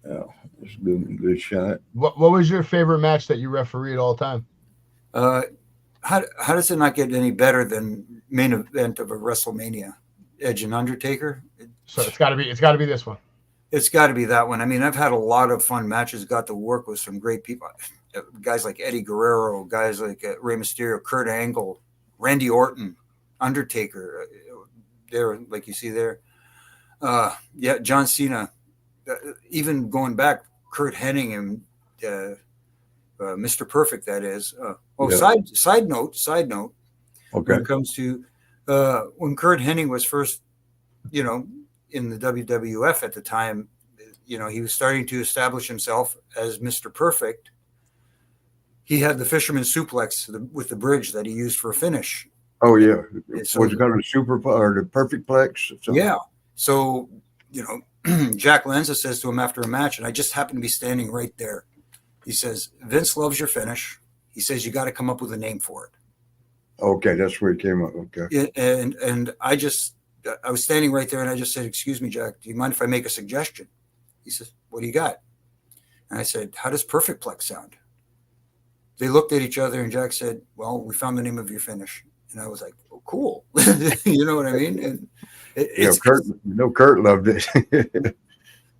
Oh, that's a good shot. What was your favorite match that you refereed all time? How does it not get any better than main event of a WrestleMania? Edge and Undertaker. So it's got to be this one. It's got to be that one. I mean, I've had a lot of fun matches. Got to work with some great people, guys like Eddie Guerrero, guys like Rey Mysterio, Kurt Angle, Randy Orton, Undertaker. There, like you see there. Yeah, John Cena. Even going back, Kurt Hennig and Mr. Perfect. That is. Yeah. Side note. Okay. When it comes to when Kurt Hennig was first, in the WWF at the time, he was starting to establish himself as Mr. Perfect. He had the fisherman suplex with the bridge that he used for a finish. Oh yeah. So, was it called a super or the perfect plex? Yeah. So, Jack Lanza says to him after a match, and I just happened to be standing right there. He says, Vince loves your finish. He says, you got to come up with a name for it. Okay. That's where it came up. Okay. And I was standing right there and I just said, excuse me, Jack, do you mind if I make a suggestion? He says, what do you got? And I said, how does Perfect Plex sound? They looked at each other and Jack said, well, we found the name of your finish. And I was like, oh, cool. You know what I mean? And Kurt loved it.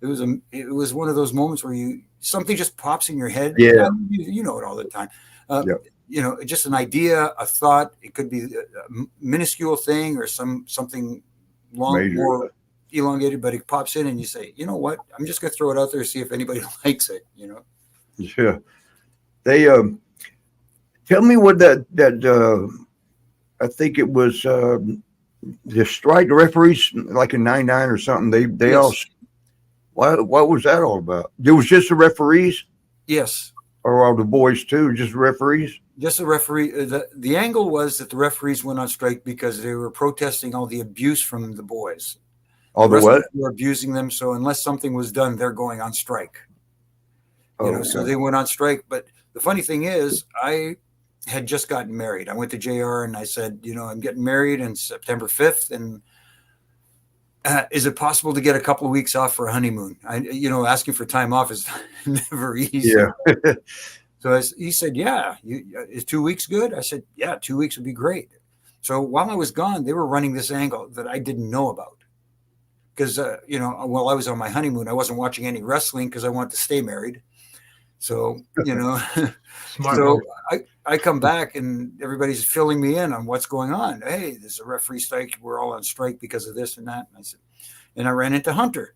It was one of those moments where something just pops in your head. Yeah. You know it all the time. Yeah. Just an idea, a thought. It could be a minuscule thing or something more elongated, but it pops in and you say, you know what? I'm just going to throw it out there and see if anybody likes it, Yeah. They tell me what that I think it was the strike, the referees like in 99 or something. They Yes. all what was that all about? It was just the referees? Yes. Or all the boys too, just referees? Just the referee. The angle was that the referees went on strike because they were protesting all the abuse from the boys. All the what? Wrestlers were abusing them. So unless something was done, they're going on strike. So they went on strike. But the funny thing is, I had just gotten married. I went to JR and I said, I'm getting married on September 5th. And is it possible to get a couple of weeks off for a honeymoon? Asking for time off is never easy. Yeah. So he said, yeah, is 2 weeks good? I said, yeah, 2 weeks would be great. So while I was gone, they were running this angle that I didn't know about. Because, while I was on my honeymoon, I wasn't watching any wrestling because I wanted to stay married. So, Smart. So I come back and everybody's filling me in on what's going on. Hey, there's a referee strike. We're all on strike because of this and that. And I said, and I ran into Hunter.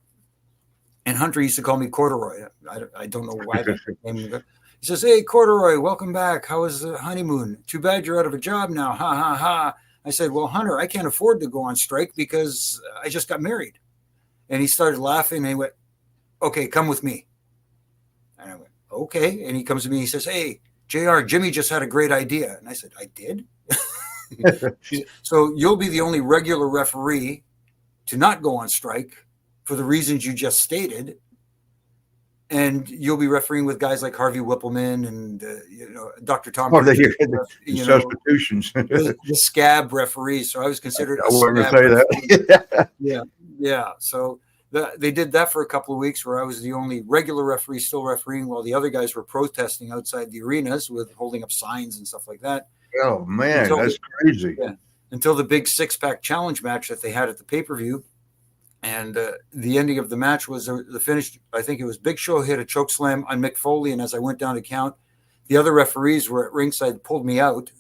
And Hunter used to call me Corduroy. I don't know why that name. He says, hey, Corduroy, welcome back. How was the honeymoon? Too bad you're out of a job now. Ha, ha, ha. I said, well, Hunter, I can't afford to go on strike because I just got married. And he started laughing and he went, okay, come with me. And I went, okay. And he comes to me and he says, hey, JR, Jimmy just had a great idea. And I said, I did? So you'll be the only regular referee to not go on strike for the reasons you just stated. And you'll be refereeing with guys like Harvey Whippleman and, Dr. Tom. Substitutions. the scab referees. So I was considered I wouldn't say that. Yeah. So they did that for a couple of weeks where I was the only regular referee still refereeing while the other guys were protesting outside the arenas with holding up signs and stuff like that. Oh, man, that's crazy. Yeah, until the big 6-pack challenge match that they had at the pay-per-view. And the ending of the match was the finish. I think it was Big Show hit a choke slam on Mick Foley. And as I went down to count, the other referees were at ringside, pulled me out,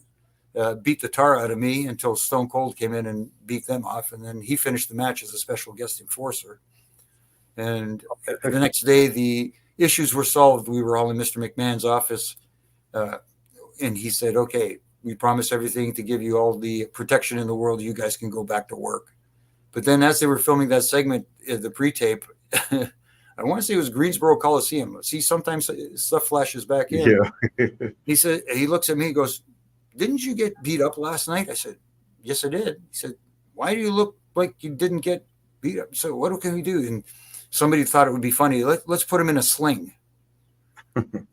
beat the tar out of me until Stone Cold came in and beat them off. And then he finished the match as a special guest enforcer. And the next day, the issues were solved. We were all in Mr. McMahon's office. And he said, okay, we promise everything to give you all the protection in the world. You guys can go back to work. But then as they were filming that segment, the pre-tape, I want to say it was Greensboro Coliseum. See, sometimes stuff flashes back in. Yeah. He said, he looks at me, he goes, didn't you get beat up last night? I said, yes, I did. He said, why do you look like you didn't get beat up? So what can we do? And somebody thought it would be funny. Let's put him in a sling.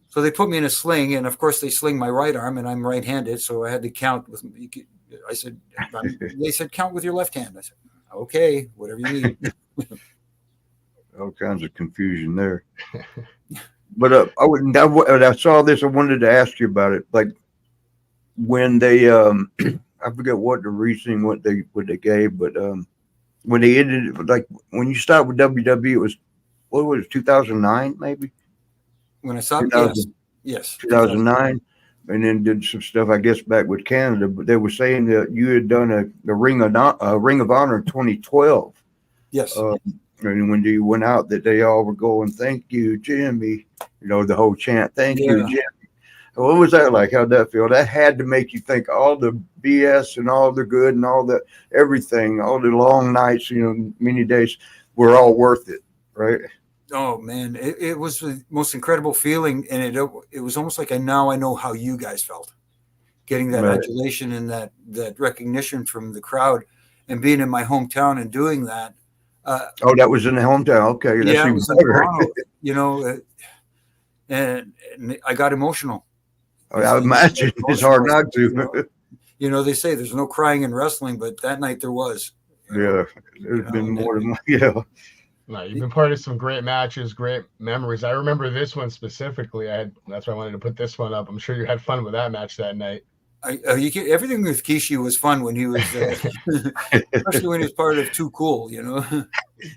So they put me in a sling, and of course they sling my right arm, and I'm right-handed, so I had to count with. I said, they said count with your left hand. I said, okay, whatever you need. All kinds of confusion there. But I saw this. I wanted to ask you about it. Like when they, I forget what the reasoning, what they gave, but when they ended, like when you start with WWE, it was what was it, 2009 maybe? When I saw yes, 2009, and then did some stuff, I guess, back with Canada. But they were saying that you had done a Ring of Honor in 2012. Yes. And when you went out, that they all were going, "Thank you, Jimmy." You know, the whole chant, "Thank you, Jimmy." What was that like? How'd that feel? That had to make you think all the BS and all the good and all the everything, all the long nights, many days were all worth it, right? Oh man, it was the most incredible feeling, and it was almost like I know how you guys felt, getting that adulation and that recognition from the crowd, and being in my hometown and doing that. That was in the hometown. Okay, yeah, it was in Toronto, and I got emotional. I imagine it's hard not to. They say there's no crying in wrestling, but that night there was. Yeah, there's been more than yeah. No, you've been part of some great matches, great memories. I remember this one specifically. That's why I wanted to put this one up. I'm sure you had fun with that match that night. Everything with Kishi was fun when he was, especially when he was part of Too Cool.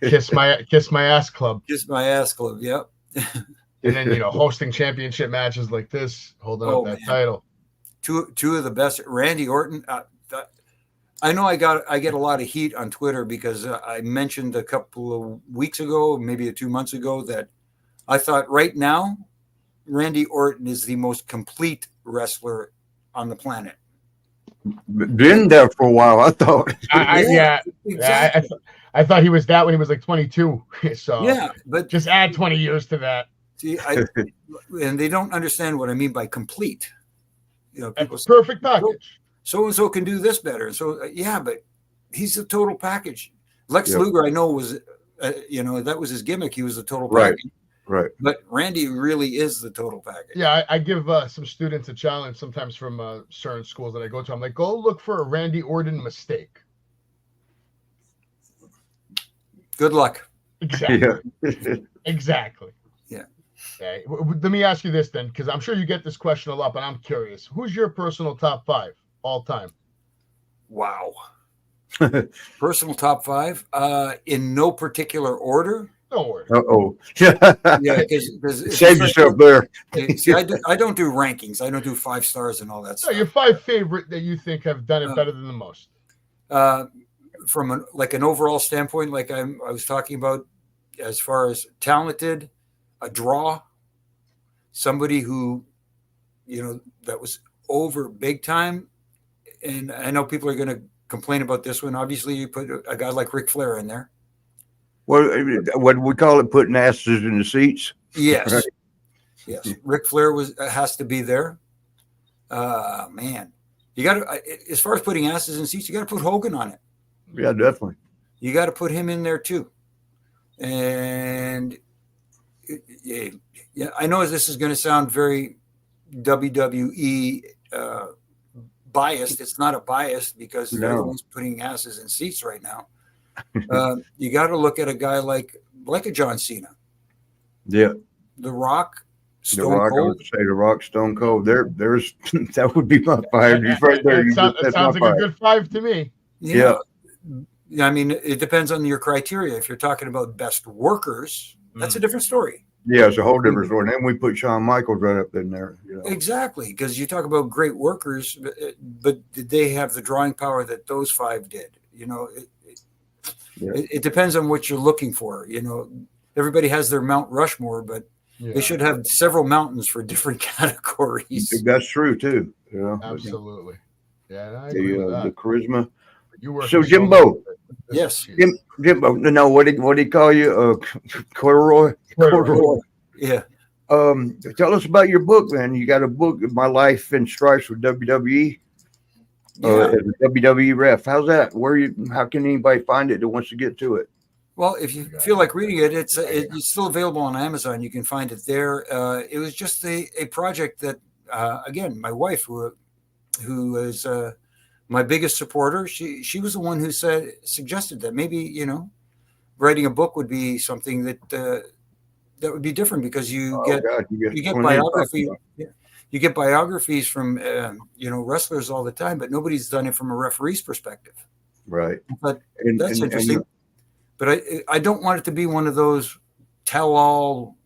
Kiss my ass club. Kiss my ass club. Yep. And then hosting championship matches like this, holding up that title. Two of the best. Randy Orton. I know I get a lot of heat on Twitter because I mentioned a couple of weeks ago, maybe 2 months ago, that I thought right now Randy Orton is the most complete wrestler on the planet. Been there for a while, I thought. Exactly. I thought he was that when he was like 22. So yeah, but just add 20 years to that. See, and they don't understand what I mean by complete. People say, perfect package. So and so can do this better. So but he's a total package. Lex Luger, I know, was that was his gimmick. He was a total package. Right. But Randy really is the total package. Yeah, I give some students a challenge sometimes from certain schools that I go to. I'm like, go look for a Randy Orton mistake. Good luck. Exactly. Yeah. Exactly. Yeah. Okay. Let me ask you this then, because I'm sure you get this question a lot, but I'm curious. Who's your personal top 5 all time? Wow. Personal top 5 in no particular order. Don't worry. Yeah, because save yourself there. See, I don't do rankings. I don't do 5 stars and all that stuff. Your 5 favorite that you think have done it better than the most. From an overall standpoint, like I was talking about, as far as talented, a draw, somebody who, that was over big time. And I know people are going to complain about this one. Obviously, you put a guy like Ric Flair in there. Well, what we call it, putting asses in the seats. Yes. Right. Yes. Ric Flair has to be there. Man, you got to, as far as putting asses in seats, you got to put Hogan on it. Yeah, definitely. You got to put him in there too. And I know this is going to sound very WWE biased. It's not a bias because they're the ones putting asses in seats right now. You got to look at a guy like a John Cena. Yeah. The Rock, Stone Cold. I would say The Rock, Stone Cold. There's that would be my 5 right there. It sounds like a good 5 to me. Yeah. I mean, it depends on your criteria. If you're talking about best workers, that's a different story. Yeah, it's a whole different story. And then we put Shawn Michaels right up in there. You know? Exactly, because you talk about great workers, but did they have the drawing power that those five did? You know, it depends on what you're looking for. You know, everybody has their Mount Rushmore, but they should have several mountains for different categories. That's true too. You know? Absolutely. Yeah, I agree with that. The charisma. You so Jimbo. Yes. Jimbo. No, what did he call you? Corduroy. Yeah. Tell us about your book, man. You got a book, My Life in Stripes with WWE. As a WWE ref. How's that? How can anybody find it that wants to get to it? Well, if you feel like reading it, it's still available on Amazon. You can find it there. It was just a project that, again, my wife, who is my biggest supporter, she was the one who suggested that maybe, you know, writing a book would be something that would be different, because you get biography. You get biographies from you know, wrestlers all the time, but nobody's done it from a referee's perspective. Right. But that's interesting. But I don't want it to be one of those tell all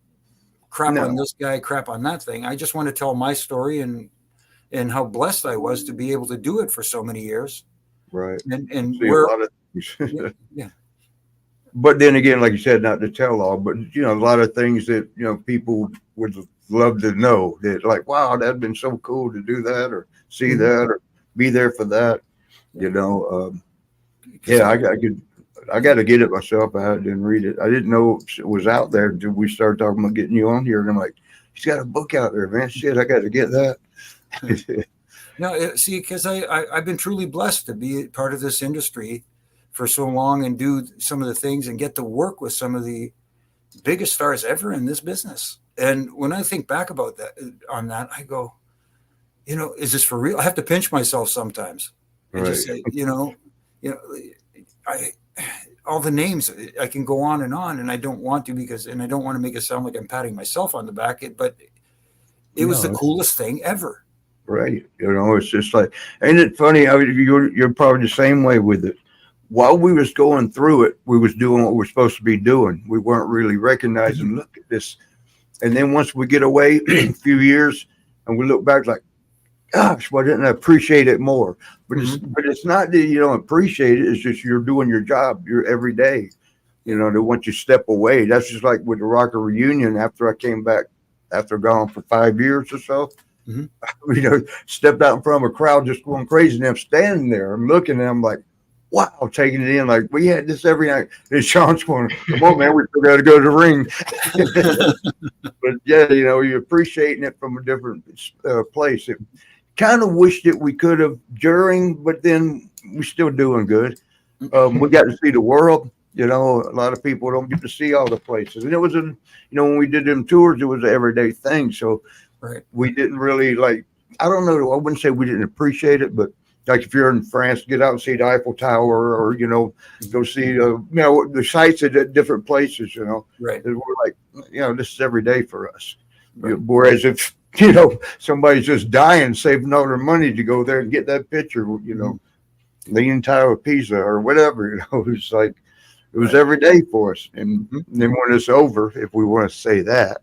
crap on this guy, crap on that thing. I just want to tell my story and how blessed I was to be able to do it for so many years. Right. And where a lot of things. But then again, like you said, not to tell all, but you know, a lot of things that, you know, people would love to know, that like, wow, that'd been so cool to do that or see that or be there for that. You know, I got to get it myself. I didn't read it. I didn't know it was out there until we started talking about getting you on here. And I'm like, he's got a book out there, man. Shit, I got to get that. No, see, because I've been truly blessed to be part of this industry for so long and do some of the things and get to work with some of the biggest stars ever in this business. And when I think back about that, I go, you know, is this for real? I have to pinch myself sometimes and just say, you know, all the names, I can go on, and I don't want to, and I don't want to make it sound like I'm patting myself on the back, but it was the coolest thing ever. Right. You know, it's just like, ain't it funny? I mean, you're probably the same way with it. While we was going through it, we was doing what we're supposed to be doing. We weren't really recognizing, look at this. And then once we get away a few years and we look back like, gosh, why didn't I appreciate it more? But it's not that you don't appreciate it. It's just you're doing your job. You're every day. You know, that once you step away, that's just like with the Rocker reunion. After I came back, after gone for 5 years or so, you know, stepped out in front of a crowd just going crazy, and I'm standing there. I'm looking, and I'm like, wow, taking it in like we had this every night. And Sean's going, come on, man, we still got to go to the ring. But yeah, you know, you're appreciating it from a different place. It kind of wished that we could have during, but then we're still doing good. We got to see the world. You know, a lot of people don't get to see all the places. And it was, you know, when we did them tours, it was an everyday thing. So we didn't really I don't know, I wouldn't say we didn't appreciate it, but like if you're in France, get out and see the Eiffel Tower, or, you know, go see, you know, the sites at different places, you know. Right. And we're like, you know, this is every day for us. Whereas if, you know, somebody's just dying, saving all their money to go there and get that picture, you know, Leaning Tower of Pisa or whatever, you know, it's like, it was every day for us. And then when it's over, if we want to say that,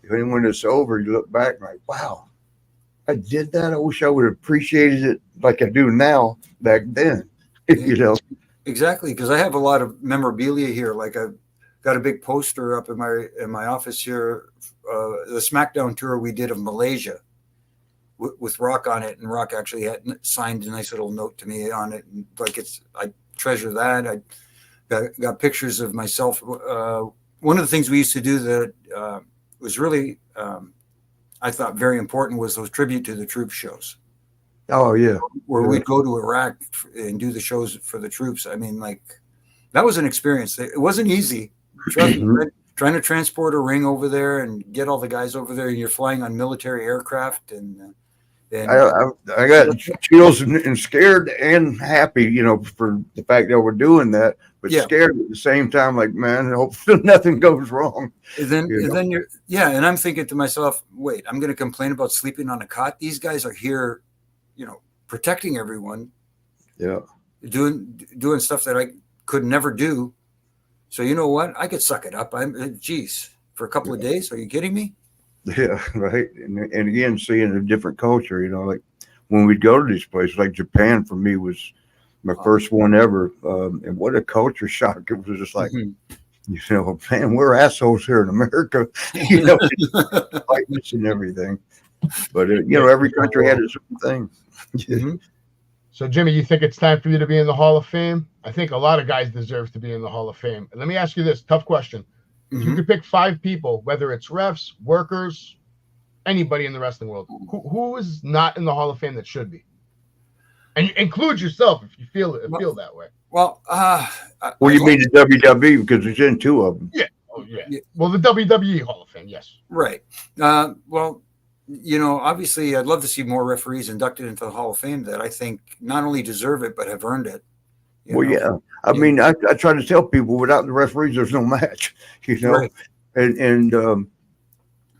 when it's over, you look back and like, wow, I did that. I wish I would have appreciated it like I do now back then, you know. Exactly, because I have a lot of memorabilia here. Like I've got a big poster up in my office here, the SmackDown tour we did of Malaysia with Rock on it, and Rock actually had signed a nice little note to me on it. And like I treasure that. I got pictures of myself. One of the things we used to do that was really I thought very important was those tribute to the troops shows. Oh yeah, where we'd go to Iraq and do the shows for the troops. I mean, like that was an experience. It wasn't easy. Trying to transport a ring over there and get all the guys over there, and you're flying on military aircraft, and I got chills and scared and happy, you know, for the fact that we're doing that, but scared at the same time. Like, man, hopefully nothing goes wrong. And then you're and I'm thinking to myself, wait, I'm going to complain about sleeping on a cot. These guys are here, you know, protecting everyone. Yeah. doing stuff that I could never do. So you know what? I could suck it up. Geez, for a couple of days. Are you kidding me? Yeah, right. And again, seeing a different culture, like when we'd go to these places, like Japan for me was my first one ever. And what a culture shock. It was just like, man, we're assholes here in America, fighting us and everything. But, every country had its own thing. Mm-hmm. So, Jimmy, you think it's time for you to be in the Hall of Fame? I think a lot of guys deserve to be in the Hall of Fame. And let me ask you this tough question. If you could pick 5 people, whether it's refs, workers, anybody in the wrestling world, who is not in the Hall of Fame that should be? And include yourself if you feel that way. Well, you mean the WWE because it's in 2 of them. Yeah. Oh, yeah. Well, the WWE Hall of Fame, yes. Right. Well, obviously, I'd love to see more referees inducted into the Hall of Fame that I think not only deserve it but have earned it. Yeah. I mean, I try to tell people without the referees, there's no match. Right. And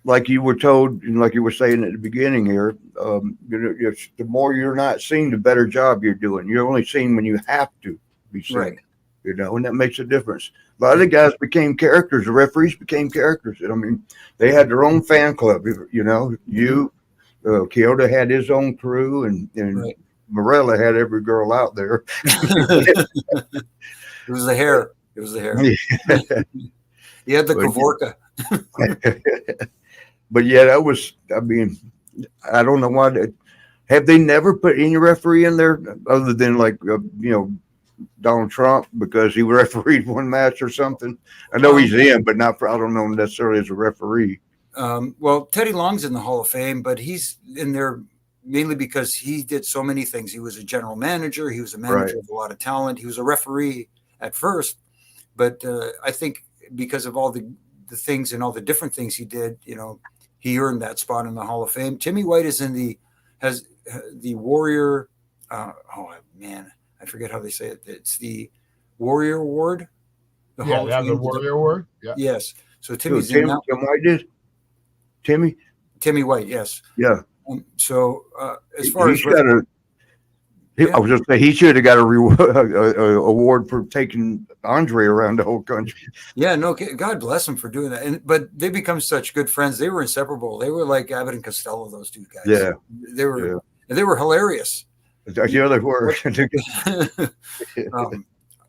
like you were told, and like you were saying at the beginning here, the more you're not seen, the better job you're doing. You're only seen when you have to be seen. Right. And that makes a difference. A lot of the guys became characters. The referees became characters. I mean, they had their own fan club. Kyoto had his own crew, and right. Morella had every girl out there. It was the hair. Yeah. He had the Kavorka. But yeah, that was, I mean, I don't know why. Have they never put any referee in there other than Donald Trump because he refereed one match or something? I know he's in, but I don't know necessarily as a referee. Well, Teddy Long's in the Hall of Fame, but he's in there mainly because he did so many things. He was a general manager. He was a manager of a lot of talent. He was a referee at first, but I think because of all the things and all the different things he did, he earned that spot in the Hall of Fame. Timmy White is has the Warrior. I forget how they say it. It's the Warrior Award. The Warrior Award. Yeah. Yes. So Timmy's Tim White did. Timmy White. Yes. Yeah. As far as I was just saying he should have got a award for taking Andre around the whole country. Yeah, no, God bless him for doing that. But they become such good friends. They were inseparable. They were like Abbott and Costello. Those 2 guys. Yeah, they were hilarious. Yeah, they were.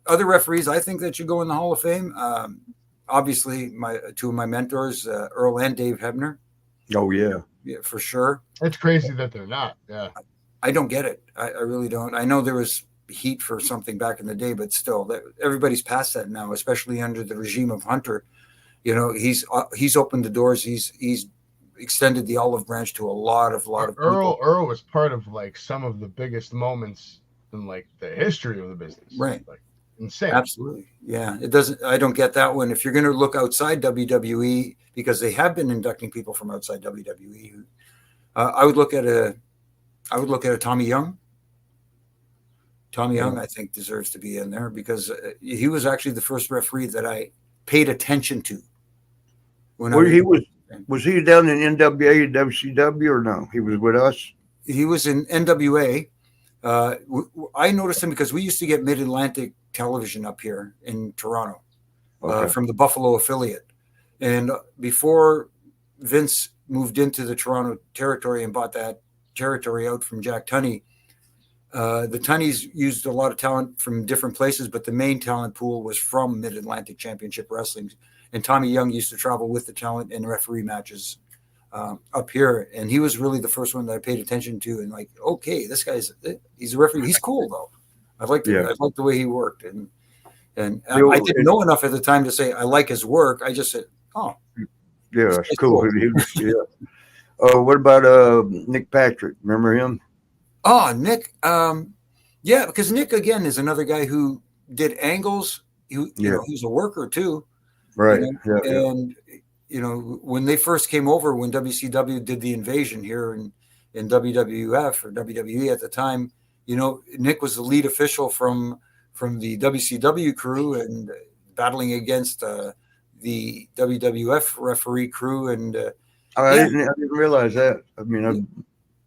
Other referees, I think that should go in the Hall of Fame. Obviously, 2 of my mentors, Earl and Dave Hebner. Oh yeah, for sure. It's crazy that they're not. Yeah. I don't get it. I really don't. I know there was heat for something back in the day, but still, everybody's past that now, especially under the regime of Hunter. He's opened the doors. He's extended the olive branch to a lot of people. Earl was part of some of the biggest moments in the history of the business. Right. Insane. Absolutely. Yeah. I don't get that one. If you're going to look outside WWE, because they have been inducting people from outside WWE, I would look at a Tommy Young. Tommy Young, I think, deserves to be in there because he was actually the first referee that I paid attention to. Was he down in NWA and WCW or no? He was with us. He was in NWA. I noticed him because we used to get Mid-Atlantic television up here in Toronto from the Buffalo affiliate. And before Vince moved into the Toronto territory and bought that territory out from Jack Tunney, the Tunneys used a lot of talent from different places, but the main talent pool was from Mid-Atlantic Championship Wrestling. And Tommy Young used to travel with the talent and referee matches up here. And he was really the first one that I paid attention to. And okay, this he's a referee. He's cool though. I liked the way he worked. And I didn't know enough at the time to say I like his work. I just said, oh. Yeah, that's cool. What about Nick Patrick? Remember him? Oh, Nick. Yeah, because Nick again is another guy who did angles. He's a worker too. Right. And when they first came over, when WCW did the invasion here in WWF or WWE at the time, Nick was the lead official from the WCW crew and battling against the WWF referee crew. And I didn't realize that. I mean,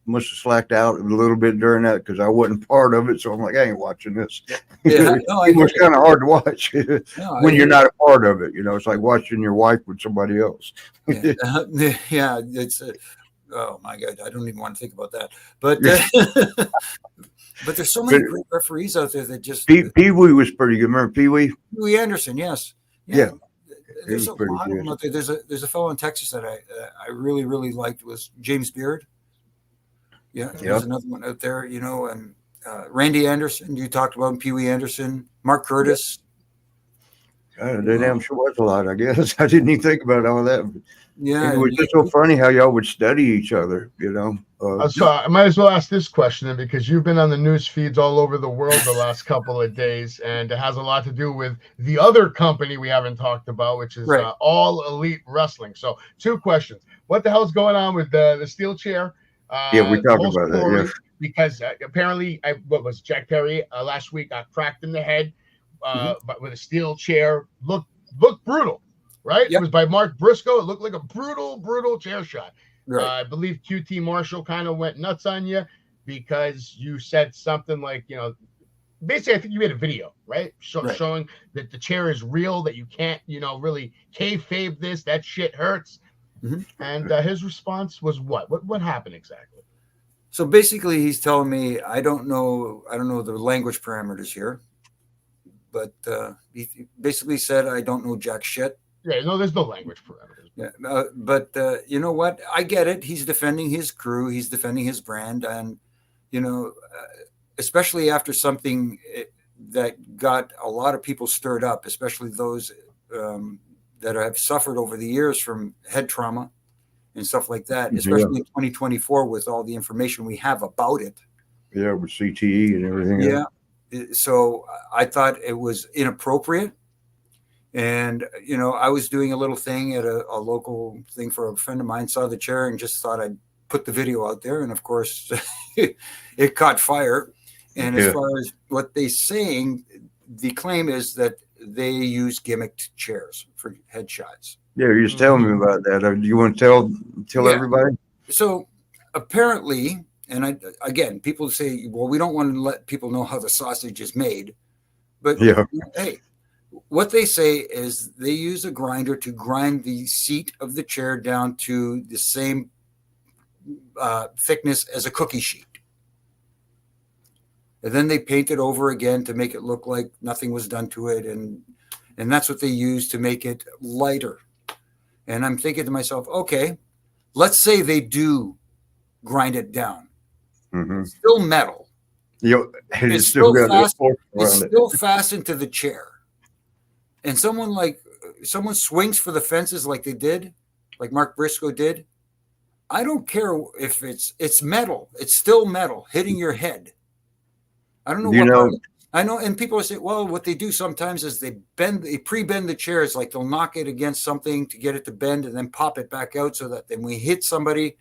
must have slacked out a little bit during that because I wasn't part of it. So I'm like, I ain't watching this. Yeah, no, I It was get it. kind of hard to watch No, I when you're get not a part of it. You know, it's like watching your wife with somebody else. it. Yeah, it's oh my God, I don't even want to think about that. But but there's so many great referees out there that just Pee Wee was pretty good. Remember Pee Wee? Pee Wee Anderson, yes, Yeah. There's was a pretty lot of good. them out there. There's a fellow in Texas that I really liked was James Beard. Yeah, there's another one out there, you know, and Randy Anderson. You talked about him, Pee Wee Anderson, Mark Curtis. That damn sure was a lot, I guess. I didn't even think about all that. Yeah, It was just so funny how y'all would study each other, you know. So I might as well ask this question then, because you've been on the news feeds all over the world the last couple of days, and it has a lot to do with the other company we haven't talked about, which is All Elite Wrestling. So 2 questions. What the hell's going on with the steel chair? Yeah, we talked about that, yeah. Because apparently, what was Jack Perry last week got cracked in the head but with a steel chair. Looked brutal, right? It was by Mark Briscoe. It looked like a brutal chair shot. Right. I believe QT Marshall kind of went nuts on you because you said something like, you know, basically, I think you made a video, right? Showing that the chair is real, that you can't, you know, really kayfabe this, that shit hurts. And his response was what happened exactly? So basically he's telling me, I don't know the language parameters here, but he basically said, I don't know jack shit. Yeah, no, there's no language parameters. Yeah, but you know what? I get it. He's defending his crew. He's defending his brand. And, you know, especially after something that got a lot of people stirred up, especially those that have suffered over the years from head trauma and stuff like that, especially in 2024 with all the information we have about it. Yeah, with CTE and everything. Yeah. So I thought it was inappropriate. And, you know, I was doing a little thing at a local thing for a friend of mine, saw the chair and just thought I'd put the video out there. And of course, it caught fire. And as far as what they're saying, the claim is that they use gimmicked chairs for headshots. Yeah, you just tell me about that. Do you want to tell everybody? So apparently, and again, people say, well, we don't want to let people know how the sausage is made. But hey, what they say is they use a grinder to grind the seat of the chair down to the same thickness as a cookie sheet. And then they paint it over again to make it look like nothing was done to it. And that's what they use to make it lighter. And I'm thinking to myself, okay, let's say they do grind it down. It's still metal. It's still fastened to the chair. And someone swings for the fences like they did, like Mark Briscoe did. I don't care if it's metal. It's still metal hitting your head. I don't know I know, and people say, well, what they do sometimes is they pre-bend the chairs, like they'll knock it against something to get it to bend and then pop it back out so that then we hit somebody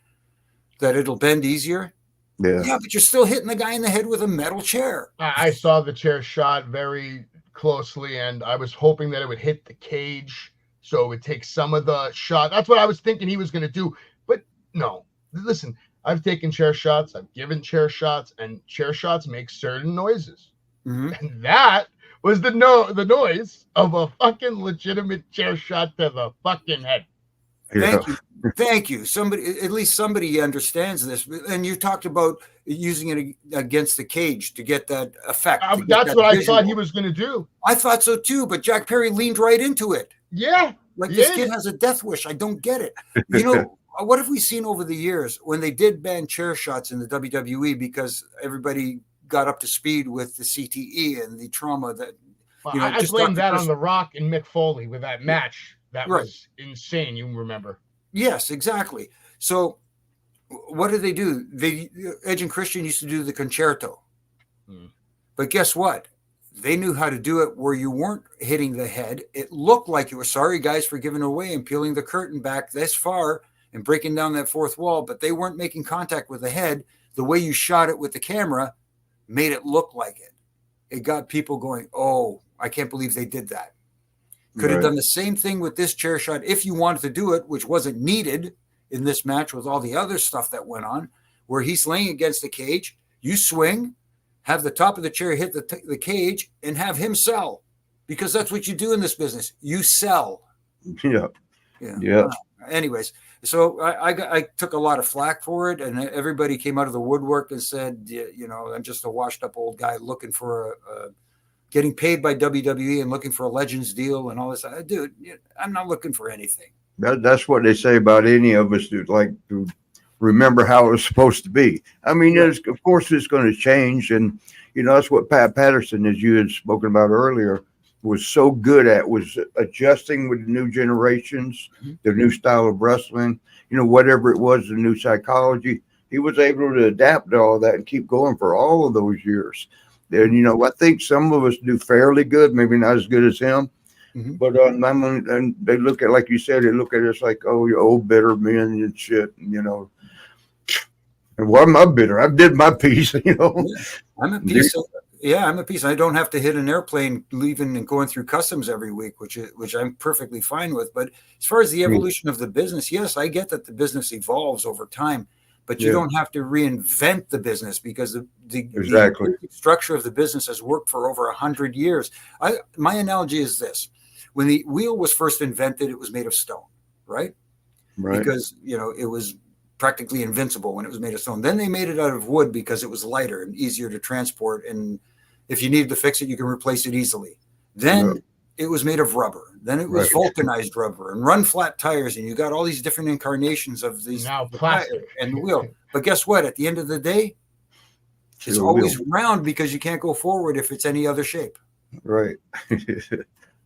that it'll bend easier. Yeah, but you're still hitting the guy in the head with a metal chair. I saw the chair shot very closely, and I was hoping that it would hit the cage so it would take some of the shot. That's what I was thinking he was going to do. But no, listen, I've taken chair shots, I've given chair shots, and chair shots make certain noises. And that was the noise of a fucking legitimate chair shot to the fucking head. Thank you. At least somebody understands this. And you talked about using it against the cage to get that effect. That's what I thought he was going to do. I thought so too, but Jack Perry leaned right into it. Yeah. Like this kid has a death wish. I don't get it. You know, what have we seen over the years when they did ban chair shots in the WWE because everybody got up to speed with the CTE and the trauma that, I blame that on The Rock and Mick Foley with that match. That was insane. You remember? Yes, exactly. So what did they do? Edge and Christian used to do the concerto. But guess what? They knew how to do it where you weren't hitting the head. It looked like you were sorry, guys, for giving away and peeling the curtain back this far and breaking down that fourth wall, but they weren't making contact with the head. The way you shot it with the camera made it look like it. It got people going, oh, I can't believe they did that. Could have done the same thing with this chair shot if you wanted to do it, which wasn't needed in this match with all the other stuff that went on. where he's laying against the cage. You swing, have the top of the chair hit the cage, and have him sell, because that's what you do in this business. You sell. Yeah. Yeah. Anyways, so I took a lot of flack for it, and everybody came out of the woodwork and said, I'm just a washed up old guy looking for getting paid by WWE and looking for a Legends deal and all this. Dude, I'm not looking for anything. That's what they say about any of us that like to remember how it was supposed to be. I mean, of course, it's going to change, and that's what Pat Patterson, as you had spoken about earlier, was so good at, was adjusting with the new generations, the new style of wrestling, whatever it was, the new psychology. He was able to adapt to all that and keep going for all of those years. And, I think some of us do fairly good, maybe not as good as him. But and they look at, like you said, they look at us like, oh, you old bitter men and shit, And why am I bitter? I did my piece, I'm a piece. I'm a piece. I don't have to hit an airplane leaving and going through customs every week, which I'm perfectly fine with. But as far as the evolution of the business, yes, I get that the business evolves over time, but you don't have to reinvent the business, because the structure of the business has worked for over 100 years. My analogy is this. When the wheel was first invented, it was made of stone, right? Because, it was practically invincible when it was made of stone. Then they made it out of wood because it was lighter and easier to transport. And if you needed to fix it, you can replace it easily. Then it was made of rubber. Then it was vulcanized rubber and run flat tires. And you got all these different incarnations of these now plastic and the wheel. But guess what? At the end of the day, it's always round, because you can't go forward if it's any other shape. Right.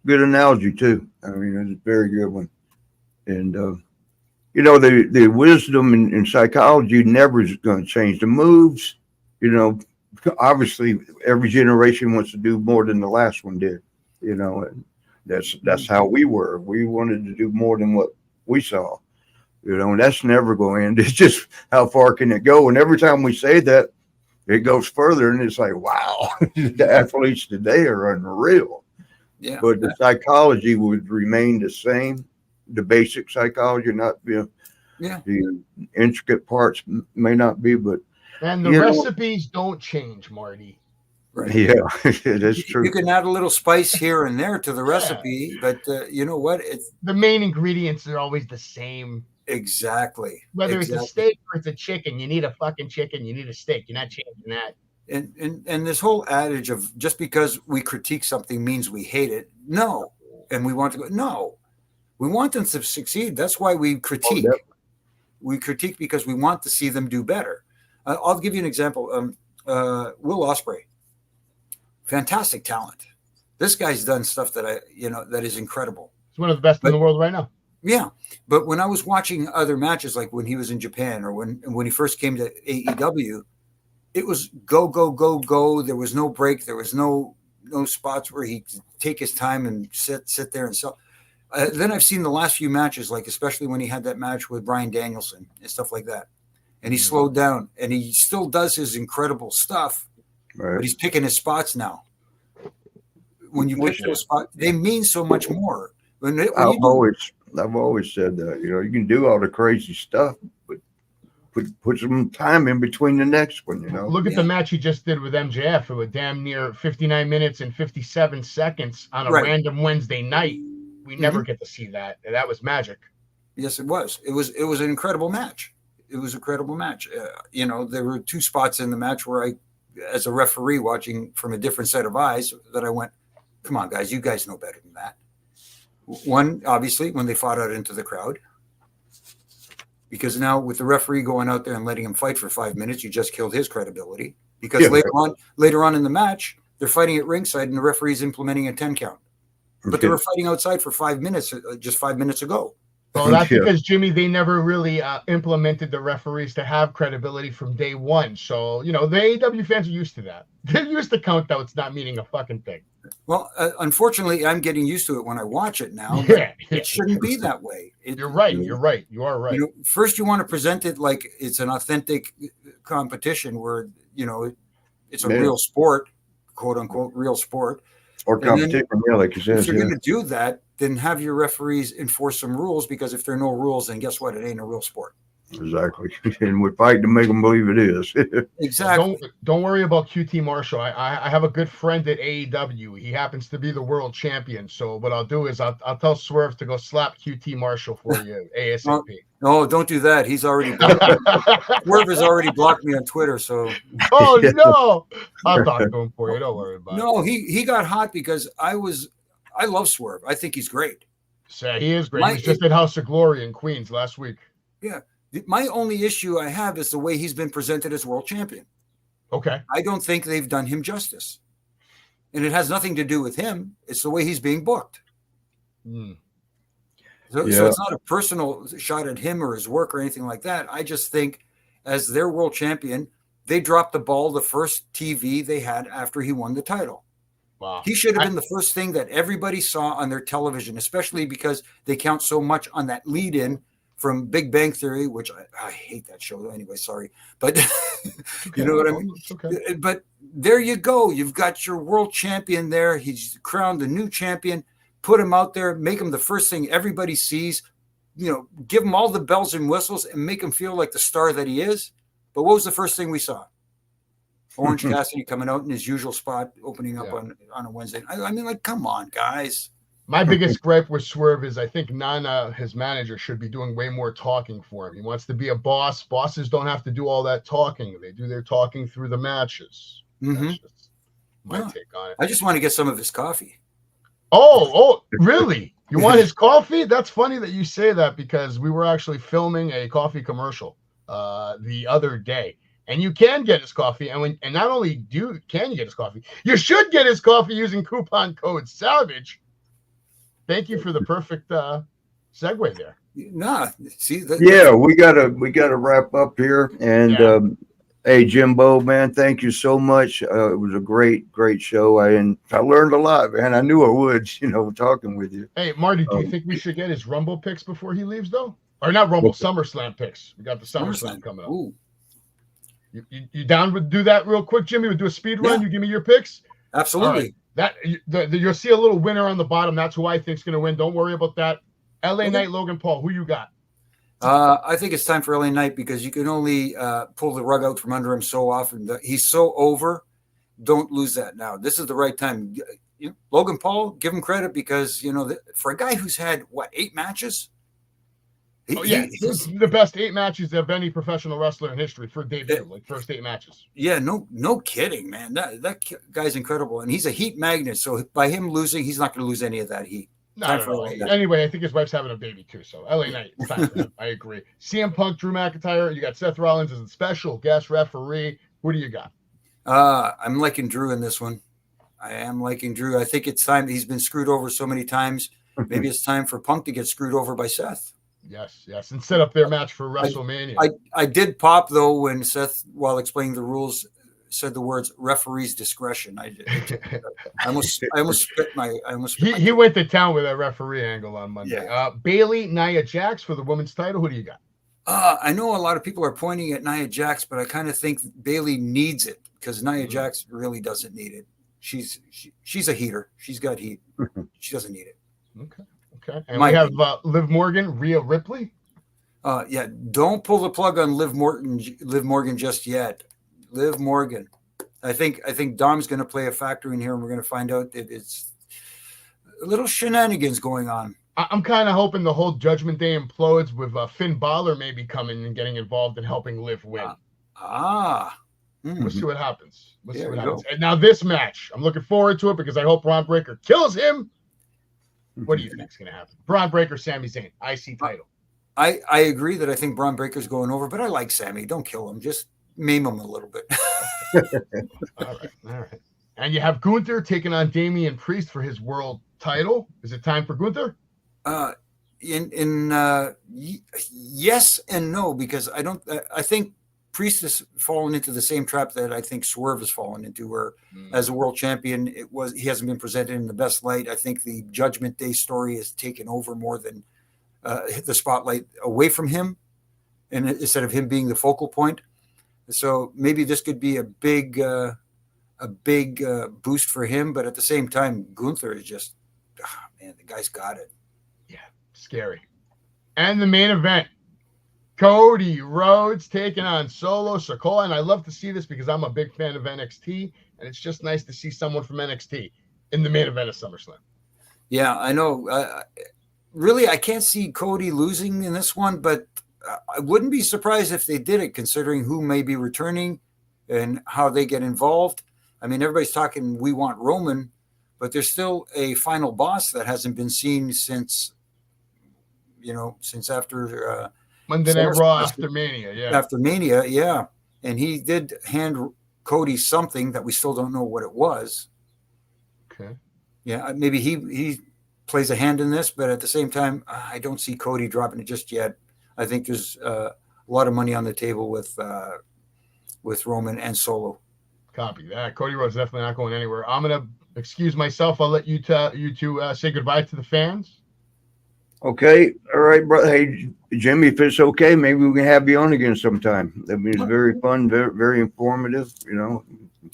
Good analogy too. I mean, it's a very good one. And, the wisdom in psychology never is going to change. The moves, obviously every generation wants to do more than the last one did, and that's how we were. We wanted to do more than what we saw, and that's never going to end. It's just how far can it go? And every time we say that, it goes further, and it's like, wow, the athletes today are unreal. Yeah. But the psychology would remain the same. The basic psychology, not the intricate parts may not be, but the recipes don't change, Marty. Right. Yeah, that's true. You can add a little spice here and there to the recipe, but you know what? It's the main ingredients are always the same. Exactly. Whether it's a steak or it's a chicken, you need a fucking chicken, you need a steak. You're not changing that. And this whole adage of just because we critique something means we hate it. No. And we want to go, no. We want them to succeed. That's why we critique. We critique because we want to see them do better. I'll give you an example. Will Ospreay, fantastic talent. This guy's done stuff that that is incredible. He's one of the best in the world right now. Yeah, but when I was watching other matches, like when he was in Japan or when he first came to AEW, it was go, go, go, go. There was no break. There was no spots where he'd take his time and sit there and sell. Then I've seen the last few matches, like especially when he had that match with Bryan Danielson and stuff like that. And he slowed down, and he still does his incredible stuff, but he's picking his spots now. When you pick those spots, they mean so much more. I've always said that, you can do all the crazy stuff, but put some time in between the next one, Look at the match he just did with MJF. It was damn near 59 minutes and 57 seconds on a random Wednesday night. We never get to see that. That was magic. Yes, it was. It was an incredible match. It was an incredible match. There were two spots in the match where I, as a referee watching from a different set of eyes, that I went, come on, guys, you guys know better than that. One, obviously, when they fought out into the crowd. Because now with the referee going out there and letting him fight for 5 minutes, you just killed his credibility. Because later on in the match, they're fighting at ringside and the referee's implementing a 10 count. But they were fighting outside for 5 minutes, just 5 minutes ago. Well, that's because, Jimmy, they never really implemented the referees to have credibility from day one. So, the AEW fans are used to that. They're used to count outs not meaning a fucking thing. Well, unfortunately, I'm getting used to it when I watch it now. It shouldn't be that way. You're right. You're right. You are right. First, you want to present it like it's an authentic competition where, it's a real sport, quote unquote, real sport. Or competition, like you said. If you're going to do that, then have your referees enforce some rules, because if there are no rules, then guess what? It ain't a real sport. Exactly. And we're fighting to make them believe it is. Exactly. Don't worry about QT Marshall. I have a good friend at AEW. He happens to be the world champion. So what I'll do is I'll tell Swerve to go slap QT Marshall for you ASAP. No, don't do that. He's already blocked me. Swerve has already blocked me on Twitter. So Oh no, I'll talk to him for you. Don't worry about it. no, he got hot because I love Swerve. I think he's great. So he is great. He was just at House of Glory in Queens last week. Yeah. My only issue I have is the way he's been presented as world champion. Okay. I don't think they've done him justice. And it has nothing to do with him. It's the way he's being booked. Mm. So it's not a personal shot at him or his work or anything like that. I just think as their world champion, they dropped the ball the first TV they had after he won the title. Wow. He should have been the first thing that everybody saw on their television, especially because they count so much on that lead-in from Big Bang Theory, which I hate that show anyway, sorry. But you know what I mean? Okay. But there you go. You've got your world champion there. He's crowned the new champion. Put him out there. Make him the first thing everybody sees. You know, give him all the bells and whistles and make him feel like the star that he is. But what was the first thing we saw? Orange Cassidy coming out in his usual spot, opening up on a Wednesday. I mean, like, come on, guys. My biggest gripe with Swerve is I think Nana, his manager, should be doing way more talking for him. He wants to be a boss. Bosses don't have to do all that talking. They do their talking through the matches. Mm-hmm. That's just my take on it. I just want to get some of his coffee. Oh, really? You want his coffee? That's funny that you say that because we were actually filming a coffee commercial the other day. And you can get his coffee. And not only can you get his coffee, you should get his coffee using coupon code SAVAGE. Thank you for the perfect segue there. Nah, see, we gotta wrap up here. And hey, Jimbo, man, thank you so much. It was a great show. I learned a lot, man. I knew I would, talking with you. Hey, Marty, do you think we should get his Rumble picks before he leaves, though? Or not Rumble, SummerSlam picks. We got the SummerSlam coming up. Ooh. You down to do that real quick, Jimmy? We'll do a speed run. You give me your picks. Absolutely. That you'll see a little winner on the bottom. That's who I think's going to win. Don't worry about that. LA Knight, Logan Paul. Who you got? I think it's time for LA Knight because you can only pull the rug out from under him so often. He's so over. Don't lose that now. This is the right time. Logan Paul, give him credit because for a guy who's had 8 matches. He's the best 8 matches of any professional wrestler in history for debut, like first 8 matches. Yeah, no kidding, man. That guy's incredible, and he's a heat magnet. So by him losing, he's not going to lose any of that heat. No. Anyway, I think his wife's having a baby too. So LA Knight, it's time for him. I agree. CM Punk, Drew McIntyre. You got Seth Rollins as a special guest referee. Who do you got? I'm liking Drew in this one. I am liking Drew. I think it's time. He's been screwed over so many times. Maybe it's time for Punk to get screwed over by Seth. Yes, and set up their match for WrestleMania. I did pop though when Seth, while explaining the rules, said the words "referee's discretion." I almost spit my. He went to town with that referee angle on Monday. Yeah. Bayley, Nia Jax for the women's title. Who do you got? I know a lot of people are pointing at Nia Jax, but I kind of think Bayley needs it because Nia Jax really doesn't need it. She's a heater. She's got heat. She doesn't need it. Okay. And we have Liv Morgan, Rhea Ripley. Don't pull the plug on Liv Morgan just yet. Liv Morgan. I think Dom's going to play a factor in here, and we're going to find out that it's a little shenanigans going on. I'm kind of hoping the whole Judgment Day implodes with Finn Balor maybe coming and getting involved and helping Liv win. We'll see what happens. And now this match, I'm looking forward to it because I hope Braun Breaker kills him. What do you think is going to happen? Braun Breaker, Sami Zayn, IC title. I agree that I think Braun Breaker's going over, but I like Sami. Don't kill him. Just maim him a little bit. All right. And you have Gunther taking on Damian Priest for his world title. Is it time for Gunther? Yes and no, because I think Priest has fallen into the same trap that I think Swerve has fallen into, where as a world champion, he hasn't been presented in the best light. I think the Judgment Day story has taken over more than hit the spotlight away from him, and instead of him being the focal point. So maybe this could be a big boost for him, but at the same time, Gunther is just, man, the guy's got it. Yeah, scary. And the main event. Cody Rhodes taking on Solo Sikoa, and I love to see this because I'm a big fan of NXT, and it's just nice to see someone from NXT in the main event of SummerSlam. Yeah, I know. Really, I can't see Cody losing in this one, but I wouldn't be surprised if they did it, considering who may be returning and how they get involved. I mean, everybody's talking, we want Roman, but there's still a final boss that hasn't been seen since after Monday Night Raw after Mania, yeah. After Mania, yeah. And he did hand Cody something that we still don't know what it was. Okay. Yeah, maybe he plays a hand in this, but at the same time, I don't see Cody dropping it just yet. I think there's a lot of money on the table with Roman and Solo. Copy that. Cody Rhodes definitely not going anywhere. I'm gonna excuse myself. I'll let you two say goodbye to the fans. Okay, all right, brother. Hey, Jimmy, if it's okay, maybe we can have you on again sometime. That means very fun, very, very informative.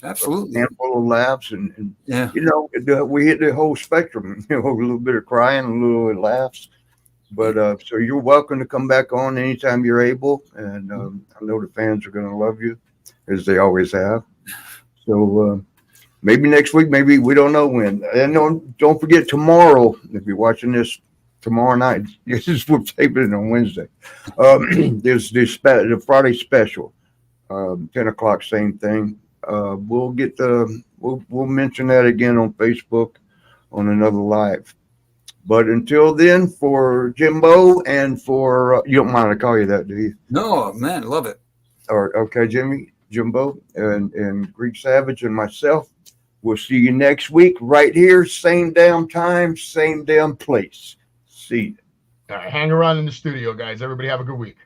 Absolutely, a handful of laughs, and yeah, we hit the whole spectrum. A little bit of crying, a little bit of laughs. But so you're welcome to come back on anytime you're able, and I know the fans are going to love you, as they always have. So maybe next week, maybe we don't know when. And don't forget tomorrow, if you're watching this tomorrow night, this is we're taping it on Wednesday. There's the Friday special, 10 o'clock, same thing. We'll mention that again on Facebook on another live. But until then, for Jimbo and for you don't mind I call you that, do you? No, man, love it. All right, okay, Jimbo, and Greek Savage and myself. We'll see you next week right here, same damn time, same damn place. See you. All right, hang around in the studio, guys. Everybody have a good week.